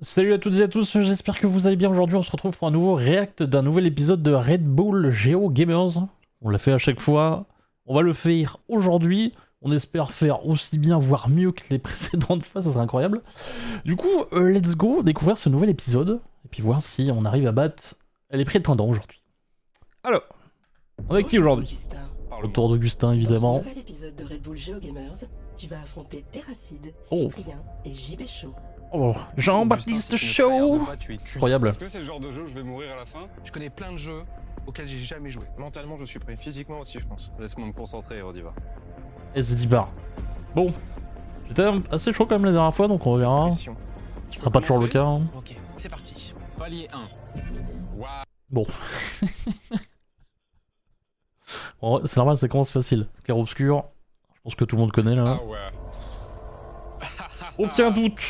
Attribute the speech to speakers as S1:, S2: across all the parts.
S1: Salut à toutes et à tous, j'espère que vous allez bien. Aujourd'hui on se retrouve pour un nouveau react d'un nouvel épisode de Red Bull Geo Gamers. On l'a fait à chaque fois, on va le faire aujourd'hui. On espère faire aussi bien, voire mieux que les précédentes fois, ça serait incroyable. Du coup, let's go découvrir ce nouvel épisode, et puis voir si on arrive à battre les prétendants aujourd'hui. Alors, on est avec qui aujourd'hui? Autour d'Augustin évidemment.
S2: Dans ce nouvel épisode de Red Bull Geo Gamers, tu vas affronter Terracide, Cyprien et JB Show.
S1: Oh, Jean-Baptiste Show. Incroyable.
S3: Est-ce que c'est le genre de jeu où je vais mourir à la fin?
S4: Je connais plein de jeux auxquels j'ai jamais joué. Mentalement, je suis prêt. Physiquement aussi, je pense.
S3: Laisse-moi me concentrer, on y va.
S1: Et c'est 10 bars. Bon, j'étais assez chaud quand même la dernière fois, donc on verra. Ce sera pas toujours le cas. Hein.
S4: Ok, c'est parti.
S3: Palier 1. Waouh.
S1: Bon. Bon, c'est normal, ça commence facile. Clair-obscur, je pense que tout le monde connaît là.
S3: Ah ouais.
S1: Aucun doute.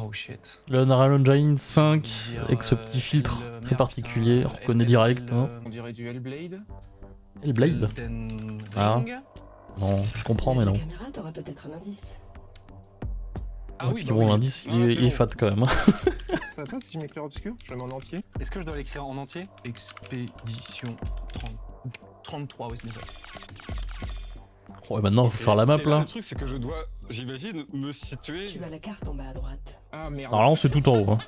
S4: Oh shit.
S1: Le Unreal Engine 5, avec ce petit filtre très particulier, on reconnaît direct. Hein.
S4: On dirait du Hellblade.
S1: Hellblade?
S4: Elden
S1: Ah.
S4: Ring.
S1: Non, je comprends, mais non.
S2: La caméra t'aura peut-être un indice.
S4: Ah
S1: Et
S4: oui,
S1: puis
S4: bah
S1: bon,
S4: oui.
S1: l'indice,
S4: Non,
S1: il
S4: c'est
S1: est
S4: bon.
S1: fat quand même.
S4: Ça passe si je mets clair obscur? Je le mets en entier.
S3: Est-ce que je dois l'écrire en entier?
S4: Expédition 33, oui, c'est ça.
S1: Ouais, maintenant, il faut faire la map
S3: Et là,
S1: là.
S3: le truc, c'est que je dois, j'imagine, me situer.
S2: Tu as la carte en bas à droite.
S4: Ah merde.
S1: Alors là, c'est tout en haut. Hein.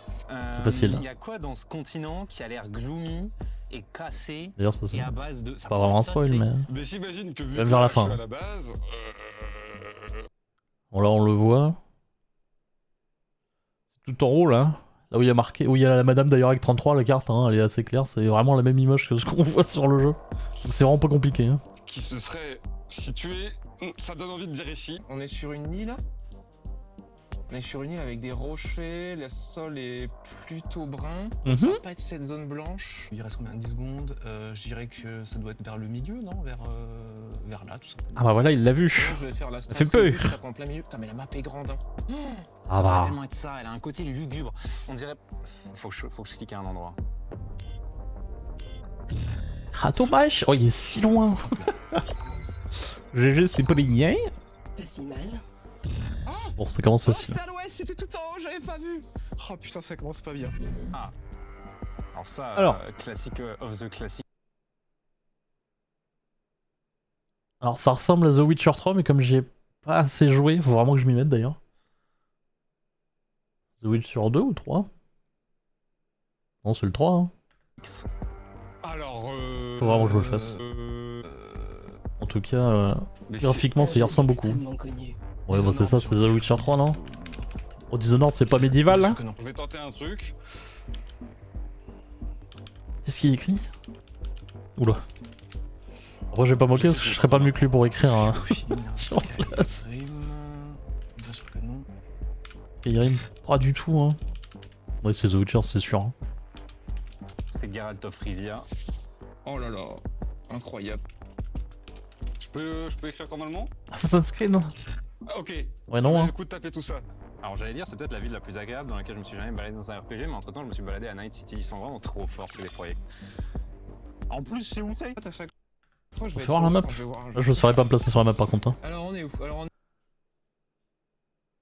S1: C'est facile.
S5: Il y a quoi dans ce continent qui a l'air gloomy et cassé
S1: D'ailleurs, ça
S5: et
S1: c'est
S5: à base de. Ça
S1: pas
S5: peut
S1: vraiment un
S5: être ça,
S1: spoil,
S5: tu sais.
S1: mais.
S3: Mais j'imagine que vu
S1: Même
S3: que
S1: vers la
S3: là,
S1: fin.
S3: je suis à la base.
S1: Bon, là, on le voit. C'est tout en haut là. Là où il y a marqué, où il y a la madame d'ailleurs avec 33, la carte, hein, elle est assez claire, c'est vraiment la même image que ce qu'on voit sur le jeu. Donc c'est vraiment pas compliqué. Hein.
S3: Qui se serait situé. Ça donne envie de dire ici.
S4: On est sur une île. On est sur une île avec des rochers, le sol est plutôt brun. Ça va pas être cette zone blanche. Il reste combien? 10 secondes. Je dirais que ça doit être vers le milieu, non? Vers là, tout simplement.
S1: Ah bah voilà, il l'a vu.
S4: Je vais faire la
S1: Ça fait peur.
S4: Je tape en plein milieu. Putain, mais la map est grande. Hein.
S1: Ah
S5: Ça va
S1: bah.
S5: tellement être ça, elle a un côté lugubre. On dirait. Faut que je clique à un endroit.
S1: Ah dommage. Oh, il est si loin. GG, c'est pas les liens.
S2: Pas si mal.
S1: Bon, ça commence
S4: Oh,
S1: facile.
S4: c'était à l'ouest, c'était tout en haut, j'avais pas vu. Oh putain, ça commence pas bien.
S5: Alors ça,
S1: Alors.
S5: classique of the classique.
S1: Alors ça ressemble à The Witcher 3, mais comme j'ai pas assez joué, faut vraiment que je m'y mette d'ailleurs. The Witcher 2 ou 3? Non, c'est le 3. Hein.
S3: Alors.
S1: Faut vraiment que je le fasse. En tout cas,
S3: Mais
S1: graphiquement, ça y ressemble beaucoup.
S2: Extrêmement connu.
S1: Ouais, bah c'est ça, c'est The Witcher 3, non? Oh, Dishonored, c'est pas médiéval là?
S3: On va tenter un truc.
S1: Qu'est-ce qu'il écrit? Oula. Après, je vais pas moquer parce que je serais pas mieux que lui pour écrire hein, sur place.
S4: Bien sûr que non.
S1: Skyrim, pas du tout. Hein. Ouais, c'est The Witcher, c'est sûr. Hein.
S5: C'est Geralt of Rivia.
S4: Oh là là, incroyable.
S3: Je peux écrire normalement?
S1: Assassin's Creed?
S3: Ah, ok.
S1: Ouais,
S3: Ça
S1: non.
S3: valait
S1: Hein.
S3: le coup de taper tout ça.
S5: Alors j'allais dire, c'est peut-être la ville la plus agréable dans laquelle je me suis jamais baladé dans un RPG, mais entre temps je me suis baladé à Night City. Ils sont vraiment trop forts, ces projets. En plus, c'est où c'est?
S4: À chaque fois, je vais
S1: Faut voir la map.
S4: je vais voir un
S1: Là,
S4: jeu.
S1: je saurais pas me placer sur la map par contre. Hein.
S4: Alors on est où? Alors on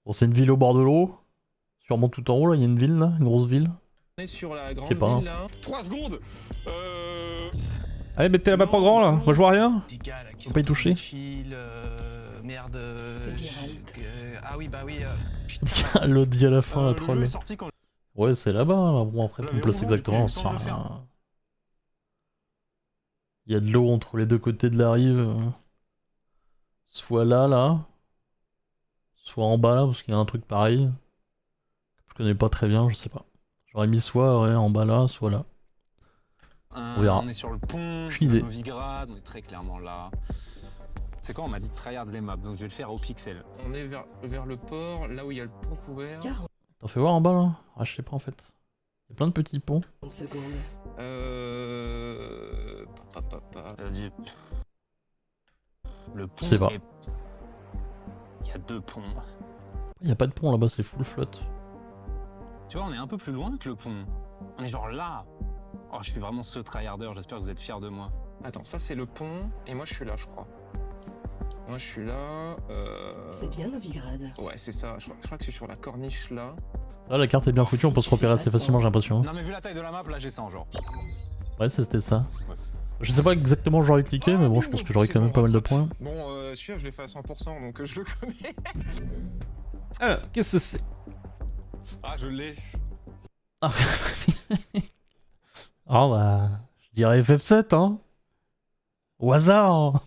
S1: Bon, c'est une ville au bord de l'eau. Sûrement tout en haut là, il y a une ville là, une grosse ville.
S4: est sur la grande
S1: sais pas.
S4: ville là.
S3: 3 secondes.
S1: Allez, mettez la map en grand là, moi je vois rien.
S4: Des gars là qui
S1: Faut
S4: sont
S1: pas y toucher.
S4: chill, merde.
S2: C'est Geralt.
S4: Ah oui, bah oui.
S1: L'autre dit à la fin, la
S5: Le jeu
S1: troll.
S5: est sorti quand.
S1: Ouais, c'est là-bas. Là. Bon, après, pour me placer
S5: J'avais
S1: exactement,
S5: oublié,
S1: ça
S5: j'ai eu le temps de
S1: sert à
S5: le
S1: rien. Il y a de l'eau entre les deux côtés de la rive. Soit là, soit en bas là, parce qu'il y a un truc pareil. Je connais pas très bien, je sais pas. J'aurais mis soit ouais, en bas là, soit là. On verra.
S5: On est sur le pont
S1: Aucune
S5: de
S1: idée.
S5: Novigrad, on est très clairement là. C'est quoi, on m'a dit de tryhard les maps, donc je vais le faire au pixel.
S4: On est vers le port, là où il y a le pont couvert.
S2: 40
S1: T'en fais voir en bas là? Ah, je sais pas en fait. Il y a plein de petits ponts.
S2: secondes.
S5: Vas-y. Le pont
S1: Je sais pas.
S5: est- Il y a 2 ponts.
S1: Il y a pas de pont là-bas, c'est full flotte.
S5: Tu vois, on est un peu plus loin que le pont. On est genre là. Oh, je suis vraiment ce tryharder, j'espère que vous êtes fiers de moi.
S4: Attends, ça c'est le pont, et moi je suis là, je crois. Moi je suis là.
S2: C'est bien Novigrad.
S4: Ouais, c'est ça. Je crois que je suis sur la corniche là.
S1: Ah, la carte est bien foutue, on peut se repérer assez facilement, j'ai l'impression.
S5: Non mais vu la taille de la map, là j'ai 100 genre.
S1: Ouais, c'était ça.
S5: Ouais.
S1: Je sais pas exactement où j'aurais cliqué, mais bon, je pense que j'aurais quand même pas mal de points.
S4: Bon, celui-là, je l'ai fait à 100%, donc je le connais.
S1: Alors, qu'est-ce que c'est?
S3: Ah, je l'ai.
S1: Ah bah, je dirais FF7, hein. Au hasard.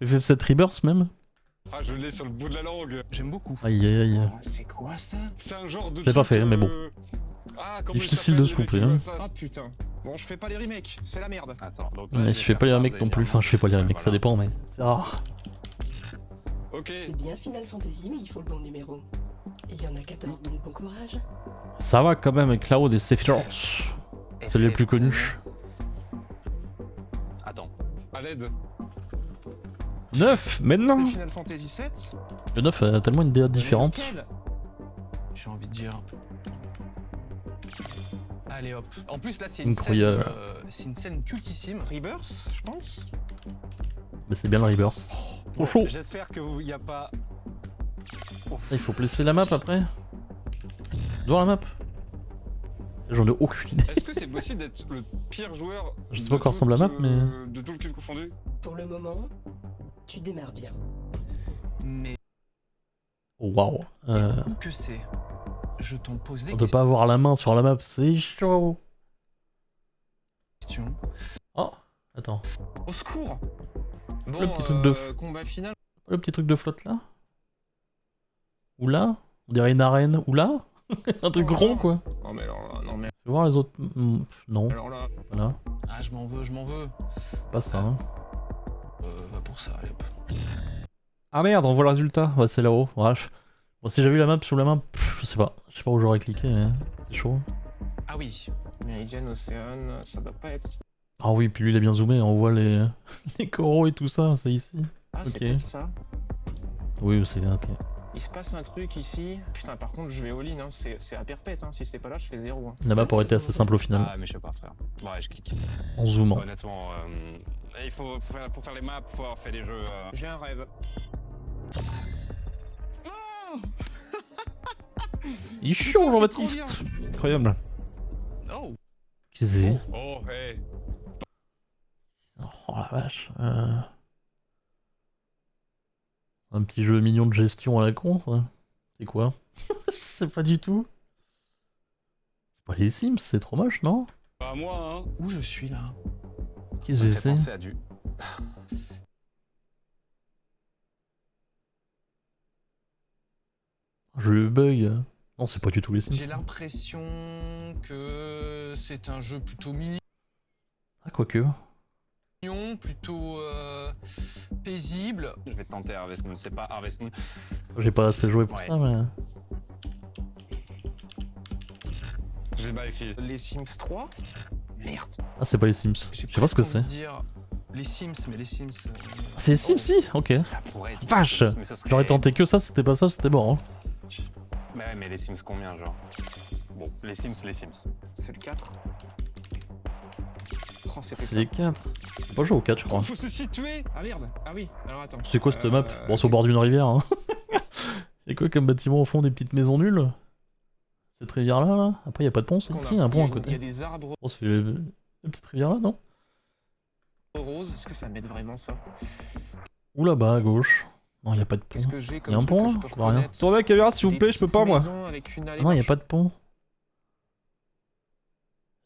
S1: FF7 Rebirth même.
S3: Ah, je l'ai sur le bout de la langue.
S4: J'aime beaucoup.
S1: Aïe aïe aïe.
S4: Oh, c'est quoi ça?
S3: C'est un genre de.
S1: Je l'ai pas
S3: truc,
S1: fait, mais bon.
S3: Ah, comment il
S1: Difficile
S3: s'appelle,
S1: de se
S3: les mecs
S1: couper,
S3: qui
S1: hein.
S3: jouent à ça
S4: Ah putain. Bon, je fais pas les remakes, c'est la merde.
S5: Attends, donc
S1: Mais je fais pas les remakes non plus, enfin je fais pas les remakes, ça dépend, mais c'est rare.
S3: Ok.
S2: C'est bien Final Fantasy, mais il faut le bon numéro. Il y en a 14, donc bon courage.
S1: Ça va quand même avec Cloud et Sephiroth. C'est les plus connus.
S5: Attends.
S3: À l'aide.
S1: 9 maintenant.
S4: C'est Final Fantasy 7.
S1: Le 9 a tellement une DA différente.
S4: J'ai envie de dire. Allez hop. En plus là c'est une
S1: Incroyable.
S4: scène, c'est une scène cultissime. Rebirth, je pense.
S1: Mais c'est bien le Rebirth. Trop chaud.
S5: J'espère qu'il n'y a pas...
S1: Il faut placer la map après. Devant la map. J'en ai aucune idée.
S3: Est-ce que c'est possible d'être le pire joueur
S1: Je sais
S3: de
S1: pas quoi ressemble la map, mais...
S3: de tout le cube confondu?
S2: Pour le moment, tu démarres bien.
S4: Mais
S1: Oh, waouh.
S4: où que c'est? Je t'en pose des
S1: On peut pas avoir la main sur la map, c'est chaud.
S4: questions.
S1: Oh, attends.
S4: Au secours. Bon,
S1: Le petit truc de
S4: combat final.
S1: Le petit truc de flotte là. Ou là. On dirait une arène. Ou là. Un truc rond quoi.
S4: Oh mais alors là, non mais
S1: Je vais voir les autres. Non,
S4: alors là.
S1: voilà.
S4: Ah je m'en veux, je m'en veux.
S1: Pas ça. Hein.
S4: Va pour ça, allez hop.
S1: Ah merde, on voit le résultat. Ouais, c'est là-haut. Ouais, bon, si j'avais eu la map sous la main, je sais pas. Je sais pas où j'aurais cliqué, mais c'est chaud.
S4: Ah oui. Meridian, Océane, ça doit pas être.
S1: Ah oui, puis lui il est bien zoomé. On voit les, les coraux et tout ça. C'est ici.
S4: Ah c'est
S1: Ok.
S4: peut-être ça.
S1: Oui, c'est ok.
S4: Il se passe un truc ici. Putain, par contre, je vais all-in, hein. C'est à perpète, hein. Si c'est pas là, je fais 0. Hein.
S1: La map aurait été assez simple au final.
S5: Ah mais je sais pas frère. Ouais je clique.
S1: En zoomant.
S5: Honnêtement, il faut faire, pour faire les maps, faut avoir fait les jeux...
S4: J'ai un rêve.
S1: Il est chaud,
S4: Putain,
S1: Jean-Baptiste.
S4: c'est trop bien.
S1: Incroyable.
S4: Oh.
S1: Qu'est-ce que c'est?
S3: Oh, hey.
S1: Oh la vache. Un petit jeu mignon de gestion à la con, ça. C'est quoi? C'est pas du tout. C'est pas les Sims, c'est trop moche, non?
S3: Pas moi, hein.
S4: Où je suis là?
S1: Qu'est-ce
S5: Ça
S1: que
S5: me fait
S1: c'est?
S5: penser à du...
S1: Je bug. Non, c'est pas du tout les Sims.
S4: J'ai l'impression que c'est un jeu plutôt mignon,
S1: Ah, quoique.
S4: plutôt paisible.
S5: Je vais tenter Harvest Moon, c'est pas Harvest Moon.
S1: J'ai pas assez joué pour
S5: Ouais.
S1: ça, mais.
S3: J'ai mal écrit.
S4: Les Sims 3. Merde.
S1: Ah, c'est pas les Sims. Je sais pas ce que c'est.
S4: Dire les Sims, mais les Sims.
S1: Ah, c'est les Sims, si? Ok.
S5: Ça pourrait être...
S1: Vache.
S5: mais ça serait-
S1: J'aurais tenté que ça, c'était pas ça, c'était mort. Hein.
S5: Mais ouais, mais les Sims combien, genre? Bon, les Sims.
S4: C'est le 4. Oh, c'est
S1: C'est les 4. Faut pas jouer au 4, je crois.
S3: Faut se situer.
S4: Ah merde. Ah oui. Alors attends.
S1: C'est quoi cette map? Bon, c'est au bord d'une rivière. Hein. Y'a quoi comme bâtiment au fond, des petites maisons nulles? Cette rivière là, là? Après, y'a pas de pont, c'est
S4: Qu'est-ce
S1: si,
S4: qu'on
S1: y a un
S4: a
S1: pont à
S4: Il y
S1: côté.
S4: a des arbres
S1: Oh, c'est la petite rivière là, non?
S4: roses. Est-ce que ça m'aide vraiment ça?
S1: Ou là-bas à gauche. Non, y a pas de pont.
S4: Qu'est-ce que j'ai comme
S1: Y'a un
S4: truc
S1: pont
S4: que
S1: là?
S4: je peux
S1: Je vois rien.
S4: reconnaître?
S1: Tournez la caméra s'il vous
S4: Des
S1: plaît, je peux
S4: petites
S1: pas moi.
S4: maisons avec une allée
S1: Non, y a
S4: marche.
S1: pas de pont.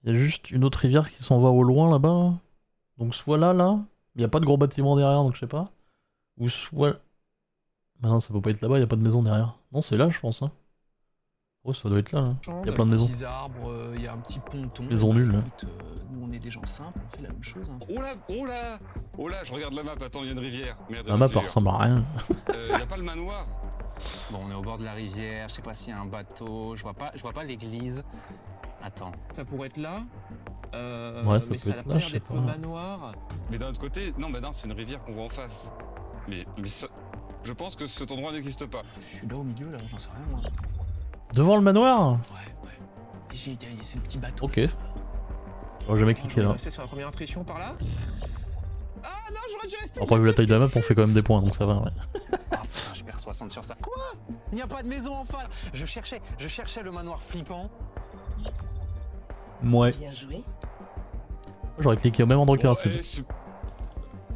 S1: Y a juste une autre rivière qui s'en va au loin là-bas. Là. Donc soit là, y a pas de gros bâtiment derrière, donc je sais pas. Ou soit... Bah non, ça peut pas être là-bas, y a pas de maison derrière. Non, c'est là, je pense. Hein. Oh, ça doit être là. Y a plein de maisons.
S4: Petits arbres, il y a un petit ponton.
S1: Maisons nulles, là.
S4: Écoute, nous on est des gens simples, on fait la même chose. Hein.
S3: Oh là, oh là. Oh là, je regarde la map. Attends, il y a une rivière. Merde,
S1: La map, elle ressemble à rien.
S3: Y a pas le manoir.
S5: Bon, on est au bord de la rivière, je sais pas s'il y a un bateau, je vois pas l'église. Attends.
S4: Ça pourrait être là.
S1: Ouais, ça
S4: mais
S1: peut
S4: ça a
S1: être
S4: pas
S1: là,
S4: l'air
S1: je sais
S4: d'être
S1: pas.
S4: le manoir.
S3: Mais d'un autre côté, non, bah non, c'est une rivière qu'on voit en face. Mais ça, je pense que cet endroit n'existe pas.
S4: Je suis là au milieu, là, j'en sais rien moi.
S1: Devant le manoir?
S4: Ouais. C'est le petit bateau.
S1: Ok. J'aurais jamais
S4: Je
S1: cliqué
S4: vais
S1: là.
S4: rester sur la première intuition par là. Ah non, j'aurais dû rester.
S1: Après, vu la taille de la map, on fait quand même des points, donc ça va, ouais.
S5: Ah putain, j'ai perdu 60 sur ça.
S4: Quoi? Il n'y a pas de maison en face.
S5: Je cherchais le manoir flippant.
S1: Ouais.
S2: Bien joué.
S1: J'aurais cliqué au même endroit que
S3: Bon,
S1: Terracid.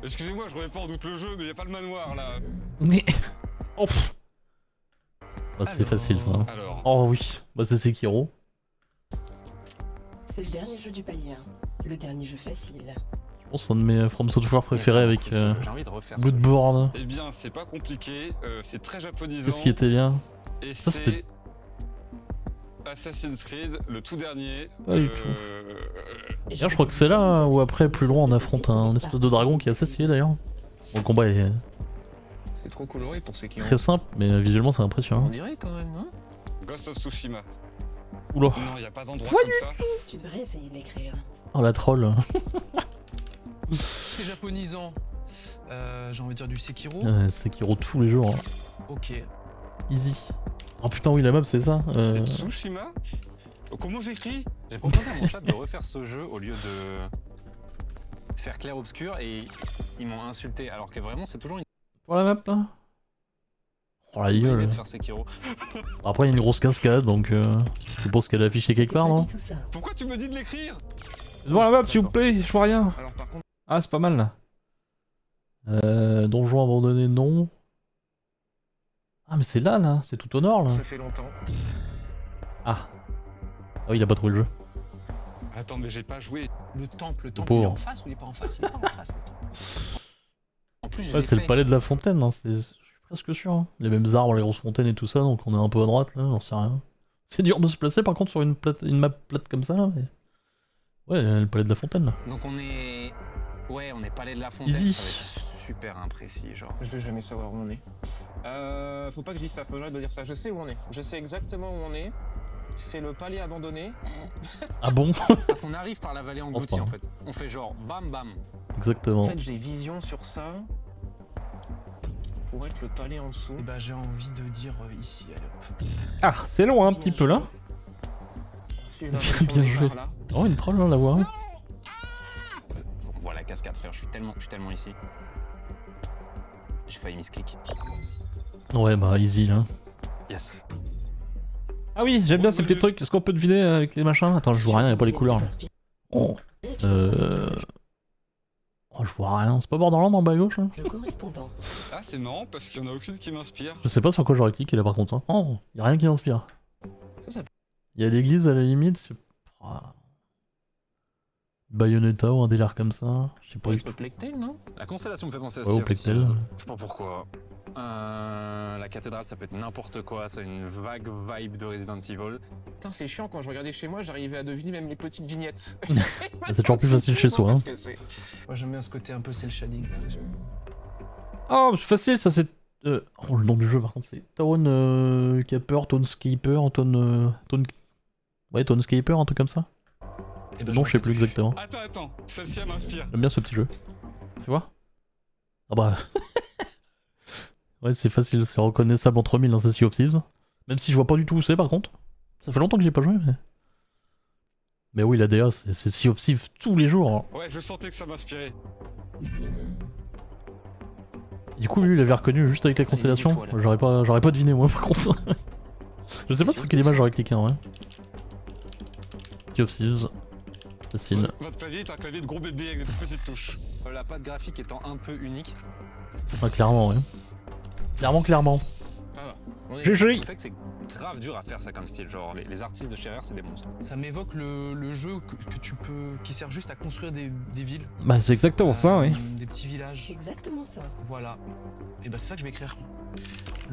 S3: Excusez-moi, je remets pas en doute le jeu, mais y a pas le manoir là.
S1: Mais. Oh, pff. Bah, c'est
S4: Alors.
S1: facile ça. Hein.
S3: Alors,
S1: Oh oui. Bah, c'est Sekiro.
S2: C'est le dernier jeu du palier 1. Le dernier jeu facile.
S1: Je pense que c'est un de mes From Software préférés avec
S5: J'ai envie de refaire ce jeu.
S1: Bloodborne.
S3: eh bien, c'est pas compliqué, c'est très japonisant.
S1: C'est ce qui était bien.
S3: Et
S1: Ça, c'était-
S3: c'est Assassin's Creed, le tout dernier.
S1: Pas du tout.
S2: Et
S1: D'ailleurs, je crois que c'est là où après, plus loin, on affronte un espèce de dragon qui est assez stylé d'ailleurs. Bon, le combat est
S4: C'est trop coloré pour ceux qui ont.
S1: très simple, mais visuellement c'est
S4: On
S1: impressionnant.
S4: dirait quand même, hein?
S3: Ghost of Tsushima.
S1: Oula.
S3: Non, y a pas d'endroit comme ça.
S2: Tu devrais essayer de l'écrire.
S1: Oh la troll.
S4: C'est japonisant. J'ai envie de dire du Sekiro.
S1: Sekiro tous les jours. Hein.
S4: Ok.
S1: Easy. Oh putain, oui, la map c'est ça.
S3: C'est Tsushima. Comment j'écris?
S5: J'ai proposé à mon chat de refaire ce jeu au lieu de faire clair-obscur et ils m'ont insulté alors que vraiment c'est toujours une
S1: Pour la map là. Oh la
S5: bonne idée
S1: gueule.
S5: de faire Sekiro.
S1: Après, il y a une grosse cascade donc je pense qu'elle est affichée quelque
S2: C'était
S1: part,
S2: pas
S1: non?
S2: du tout ça.
S3: Pourquoi tu me dis de l'écrire?
S1: Devant la map, s'il vous plaît, je vois rien.
S4: Alors par contre,
S1: Ah, c'est pas mal là. Donjon abandonné, non. Ah, mais c'est là, c'est tout au nord là.
S4: ça fait longtemps.
S1: Ah. Ah oui, il a pas trouvé le jeu.
S3: Attends, mais j'ai pas joué.
S4: Le temple, il est
S1: pauvre.
S4: en face ou il est pas en face? Il est pas en face. le temple.
S5: En plus,
S1: Ouais, c'est le palais de la fontaine, hein, je suis presque sûr. Hein. Les mêmes arbres, les grosses fontaines et tout ça, donc on est un peu à droite là, j'en sais rien. C'est dur de se placer par contre sur une map plate comme ça là. Mais... Ouais, le palais de la fontaine là.
S5: Donc on est. Ouais, on est palais de la fontaine.
S1: Easy.
S5: Ça va être super imprécis, genre.
S4: Je vais jamais savoir où on est. Faut pas que je dise ça, faut que j'arrête de dire ça. Je sais où on est. Je sais exactement où on est. C'est le palais abandonné.
S1: Ah bon?
S5: Parce qu'on arrive par la vallée engloutie
S1: pas.
S5: en fait. On fait genre bam bam.
S1: Exactement.
S4: En fait, j'ai vision sur ça. Pour être le palais en dessous. Et bah, j'ai envie de dire ici, allez hop.
S1: Ah, c'est long un
S2: Bien
S1: petit peu là.
S4: Si j'ai l'impression
S1: Bien
S4: d'être
S1: joué.
S4: par là.
S1: Oh, une troll là, la voix.
S5: On voit la cascade, frère. Je suis tellement ici. J'ai failli misclick.
S1: Ouais, bah easy là.
S5: Yes.
S1: Ah oui, j'aime bien ces petits trucs. Est-ce qu'on peut deviner avec les machins? Attends, je vois rien, y'a pas les couleurs là. Oh. Oh, je vois rien. C'est pas Borderlands en bas à gauche là?
S2: Le correspondant.
S3: Ah, c'est marrant parce qu'il y en a aucune qui m'inspire.
S1: Je sais pas sur quoi j'aurais cliqué là par contre. Hein. Oh, y'a rien qui m'inspire.
S4: Ça
S1: Y'a l'église à la limite. Je sais pas. Bayonetta ou un délire comme ça. Je sais pas.
S4: pourrait être Plague Tale, non?
S5: La constellation me fait penser à
S1: Ouais, au
S5: Sea of
S1: Plague Tale.
S5: Thieves. Je sais pas pourquoi. La cathédrale, ça peut être n'importe quoi. Ça a une vague vibe de Resident Evil.
S4: Putain, c'est chiant, quand je regardais chez moi, j'arrivais à deviner même les petites vignettes.
S1: C'est toujours plus facile chez soi. Hein.
S4: Moi, j'aime bien ce côté un peu cel shading.
S1: Oh, c'est facile, ça c'est. Oh, le nom du jeu par contre, c'est Tone Capper, Tonescaper, Ouais, Tonescaper, un truc comme ça.
S4: Eh ben,
S1: Non, je sais plus exactement.
S3: Attends, celle-ci elle m'inspire.
S1: J'aime bien ce petit jeu. Tu vois? Ah bah. Ouais, c'est facile, c'est reconnaissable entre mille dans Sea of Thieves. Même si je vois pas du tout où c'est par contre. Ça fait longtemps que j'ai pas joué, mais. Mais oui, la DA, c'est Sea of Thieves tous les jours. Hein.
S3: Ouais, je sentais que ça m'inspirait.
S1: Du coup, lui, il avait reconnu juste avec la constellation. J'aurais pas deviné moi par contre. Je sais pas sur quelle image j'aurais cliqué en vrai. Sea of Thieves. Facile.
S3: Votre clavier est un clavier de gros bébé avec des toutes petites touches.
S5: La patte graphique étant un peu unique.
S1: Ah, clairement, ouais. Clairement. GG!
S5: Vous savez que c'est grave dur à faire ça comme style. Genre, les artistes de chez Rare, c'est des monstres.
S4: Ça m'évoque le jeu que tu peux. Qui sert juste à construire des villes.
S1: Bah, c'est exactement ça, oui.
S4: Des petits
S2: C'est
S4: villages.
S2: exactement ça.
S4: Voilà. Et bah, c'est ça que je vais écrire.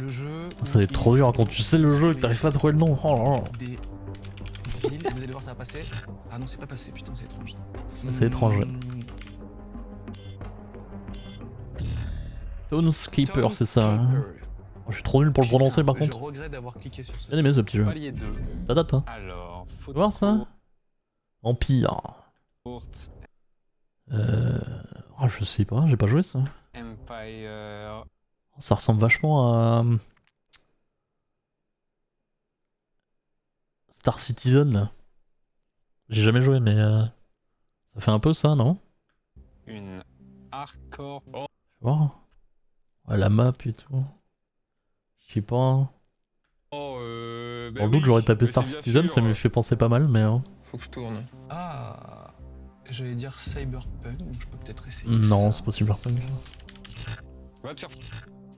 S4: Le jeu.
S1: Ça va être trop dur quand tu sais le jeu et que t'arrives pas à trouver le nom. Oh là là.
S4: Des villes. Vous allez voir, ça va passer. Ah non, c'est pas passé. Putain, c'est étrange.
S1: C'est étrange, ouais. Tonescaper, c'est ça. Hein. Oh, je suis trop nul pour le prononcer par
S4: Je
S1: contre.
S4: regrette d'avoir cliqué sur ce.
S1: Bien aimé ce petit jeu.
S5: Palier 2.
S1: Ça date, hein.
S5: Alors, faut
S1: voir ça. Empire.
S5: courte.
S1: Oh, je sais pas, j'ai pas joué ça.
S5: Empire.
S1: Ça ressemble vachement à. Star Citizen là. J'ai jamais joué, mais. Ça fait un peu ça, non?
S5: Une hardcore.
S1: Tu vois? Ouais, la map et tout. Je sais pas.
S3: Oh,
S1: Dans le doute, j'aurais tapé Star
S3: c'est bien
S1: Citizen,
S3: sûr.
S1: ça me fait penser pas mal, mais.
S4: Faut que je tourne. Ah, j'allais dire Cyberpunk, donc je peux peut-être essayer.
S1: Non,
S4: ça.
S1: c'est pas Cyberpunk.
S3: Va te faire.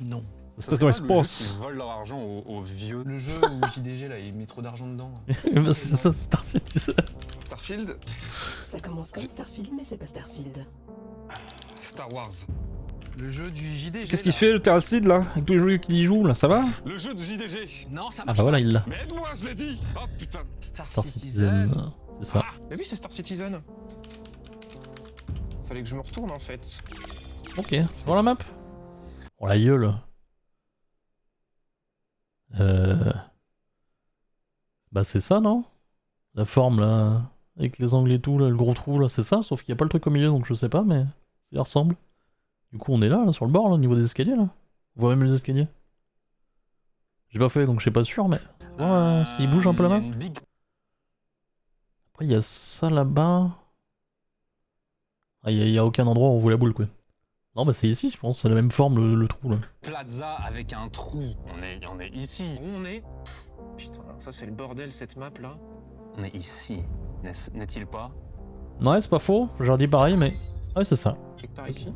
S4: Non.
S1: Ça
S5: Ça
S1: se passe
S5: serait
S1: dans
S5: pas
S1: les
S5: le jeu qui
S1: sports.
S5: vole leur argent aux vieux.
S4: Le jeu où JDG là, il met trop d'argent dedans.
S1: C'est ça, Star Citizen.
S3: Starfield,
S2: Ça commence comme Starfield, mais c'est pas Starfield.
S3: Star Wars.
S4: Le jeu du JDG.
S1: Qu'est-ce qu'il
S4: là.
S1: fait le Terracid là? Avec tous les jeux qu'il y joue là, ça va?
S3: Le jeu de JDG.
S4: Non, ça
S1: Ah
S4: marche
S1: bah voilà,
S4: pas.
S1: il l'a.
S3: Mais aide-moi, je l'ai dit. Oh putain.
S4: Star
S1: Star
S4: Citizen.
S1: Citizen, c'est ça.
S4: Mais oui, c'est Star Citizen. Fallait que je me retourne en fait.
S1: Ok, dans la map. Oh la gueule. Bah c'est ça non? La forme là, avec les angles et tout, là, le gros trou là, c'est ça, sauf qu'il n'y a pas le truc au milieu donc je sais pas mais ça y ressemble. Du coup on est là, sur le bord là, au niveau des escaliers là. On voit même les escaliers. J'ai pas fait donc je suis pas sûr mais... s'il bouge un peu la main.
S5: Il y a une big-
S1: Après il y a ça là-bas. Ah il y a aucun endroit où on voit la boule quoi. Non bah c'est ici je pense, c'est la même forme le trou là.
S5: plaza avec un trou. On est ici.
S4: Où on est? Putain, ça c'est le bordel cette map là.
S5: On est ici. N'est-il pas?
S1: Ouais c'est pas faux, j'aurais dit pareil mais... Ah ouais c'est ça.
S4: Quelque part ici.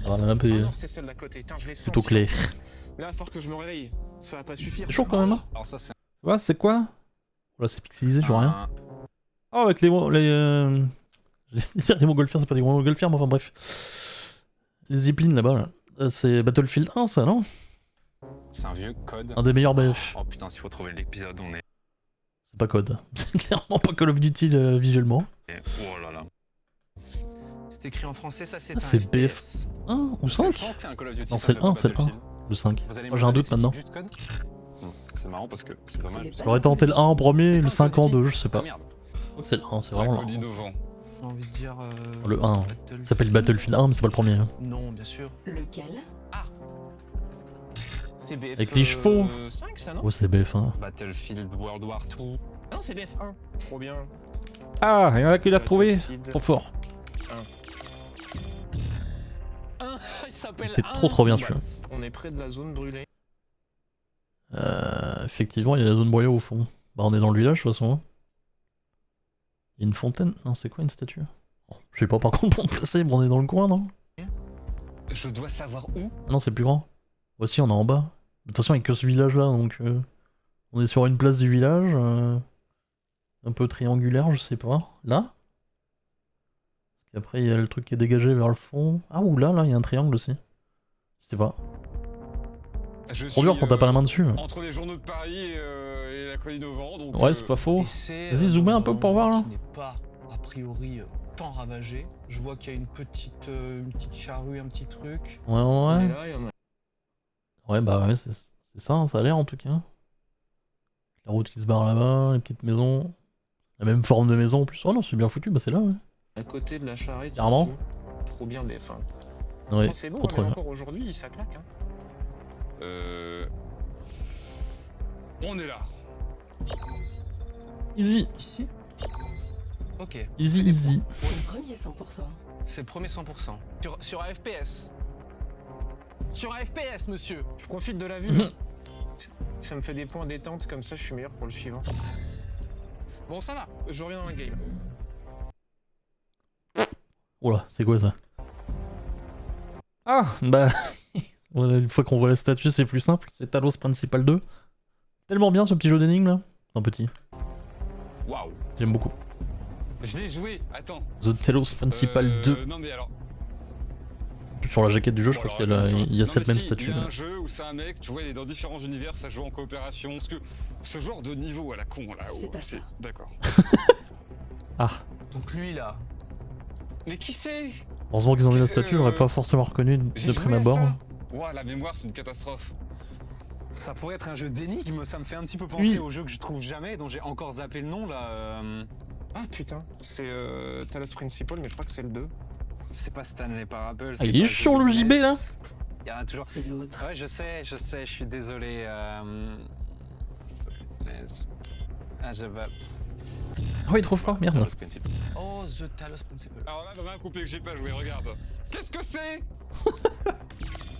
S1: Ah, la map
S4: Ah
S1: est
S4: non, c'était celle d'à côté. Putain, je l'ai
S1: plutôt
S4: senti.
S1: claire.
S4: Là, il va falloir que je me réveille. Ça va pas suffire.
S1: C'est chaud quand même hein.
S5: Alors ça c'est
S1: Ouais c'est quoi? Oh là c'est pixelisé, je vois rien.
S5: un-
S1: Oh avec les les montgolfières, c'est pas des montgolfières mais enfin bref. Les ziplines là-bas là. C'est Battlefield 1 ça non?
S5: C'est un vieux code.
S1: Un des meilleurs BF.
S5: Oh putain, s'il faut trouver l'épisode, on est.
S1: C'est pas code. C'est clairement pas Call of Duty visuellement.
S5: Oh là là.
S4: C'est écrit en français, ça c'est
S1: Ah,
S4: un
S1: c'est
S4: FPS.
S1: 1 ou
S5: Je
S1: 5?
S5: pense que c'est un Call of Duty.
S1: Non,
S5: ça
S1: c'est
S5: fait
S1: le 1, c'est le
S5: Battlefield.
S1: Le 5.
S5: Vous allez
S1: Moi
S5: me
S1: j'ai un
S5: donner
S1: doute maintenant.
S5: du code C'est marrant parce que c'est
S2: Ce
S5: dommage.
S2: n'est
S1: Ça
S2: pas
S1: aurait
S2: un
S1: tenté le 1 en premier et
S5: C'est
S1: le
S5: pas
S1: 5 en
S5: Call of
S1: 2, je sais
S5: Ah
S1: pas.
S5: merde.
S1: Je crois que c'est le 1, c'est vraiment
S3: Code
S1: le 1.
S3: innovant.
S4: J'ai envie de dire.
S1: Le 1. Ça s'appelle Battlefield 1 mais c'est pas le premier. Hein.
S4: Non, bien sûr.
S2: Lequel?
S4: C'est BF.
S1: Avec les chevaux.
S4: 5 ça non?
S1: Ouais c'est BF1.
S5: Battlefield World War 2.
S4: Non, c'est BF1. Trop bien.
S1: Ah, il y en a qui l'a retrouvé.
S4: Battlefield.
S1: Trop fort.
S5: Il s'appelle.
S1: C'était trop bien celui-là.
S4: On est près de la zone brûlée.
S1: Effectivement, il y a la zone brûlée au fond. Bah, on est dans le village de toute façon. Il y a une fontaine. Non, c'est quoi une statue? Oh, je sais pas par contre pour me placer, mais on est dans le coin, non?
S3: Je dois savoir où.
S1: Ah non, c'est plus grand. Voici, on est en bas. De toute façon, il n'y a que ce village là, donc on est sur une place du village. Un peu triangulaire, je sais pas. Là? Et après, il y a le truc qui est dégagé vers le fond. Ah, ou là, il y a un triangle aussi. Je sais pas.
S3: Je
S1: Trop dur
S3: suis,
S1: quand t'as pas la main dessus.
S3: Entre les journaux de Paris et la colline au vent, donc.
S1: Ouais, c'est pas faux.
S4: Et c'est,
S1: Vas-y, zoomez
S4: dans
S1: un peu pour voir, là.
S4: Qui n'est pas, a priori, tant ravagé. Je vois qu'il y a une petite charrue, un petit truc.
S1: Ouais,
S4: On est
S1: ouais.
S4: là, il y en a.
S1: Ouais, bah ouais, c'est ça, hein, ça a l'air en tout cas. La route qui se barre là-bas, les petites maisons. La même forme de maison en plus. Oh non, c'est bien foutu, bah c'est là, ouais.
S4: À côté de la charrette.
S1: Carrément.
S4: ici. Trop bien BF1.
S1: Ouais,
S4: C'est lourd,
S1: trop trop
S4: mais
S1: bien.
S4: encore aujourd'hui, ça claque. Hein.
S3: On est là.
S1: Easy,
S4: Ici. Ok.
S1: easy,
S4: C'est des
S1: easy.
S2: Pour le premier 100%.
S4: C'est le premier 100%. Sur un FPS. Sur un FPS, monsieur. Je profite de la vue. Ça me fait des points détente, comme ça je suis meilleur pour le suivant. Bon, ça va, je reviens dans le game.
S1: Oh là, c'est quoi ça? Ah, bah. Ouais, une fois qu'on voit la statue, c'est plus simple. C'est Talos Principal 2. Tellement bien ce petit jeu d'énigmes là. Enfin, petit.
S3: Waouh.
S1: J'aime beaucoup.
S3: Je l'ai joué. Attends.
S1: The Talos Principal 2.
S3: Non mais alors.
S1: Sur la jaquette du jeu, je
S3: Bon,
S1: crois
S3: alors,
S1: qu'il y a,
S3: attends,
S1: il y a
S3: non,
S1: cette
S3: mais
S1: même
S3: si,
S1: statue.
S3: Il y a un jeu où c'est un mec, tu vois, il est dans différents univers, ça joue en coopération. Parce que ce genre de niveau à la con là.
S2: C'est pas ça.
S3: D'accord.
S1: Ah,
S4: Donc lui là.
S3: Mais qui c'est?
S1: heureusement qu'ils ont mis la statue, j'aurais pas forcément reconnu
S3: J'ai
S1: de
S3: joué
S1: prime
S3: à
S1: abord.
S3: ça. Ouah, la mémoire, c'est une catastrophe.
S5: Ça pourrait être un jeu d'énigmes, ça me fait un petit peu penser
S1: Oui.
S5: au jeu que je trouve jamais, dont j'ai encore zappé le nom là.
S4: Ah putain, c'est Talos Principal, mais je crois que c'est le 2.
S5: C'est pas Stanley Parable.
S1: Ah, il est chiant, le JB, là.
S5: Il y en a toujours.
S2: C'est l'autre.
S5: Ouais, je sais, je suis désolé. Ah, je vais.
S1: Ah oui, trop fort, merde.
S5: Talos Principle.
S4: Oh, The Talos Principal.
S3: Alors là, dans un couplet que j'ai pas joué, regarde. Qu'est-ce que c'est?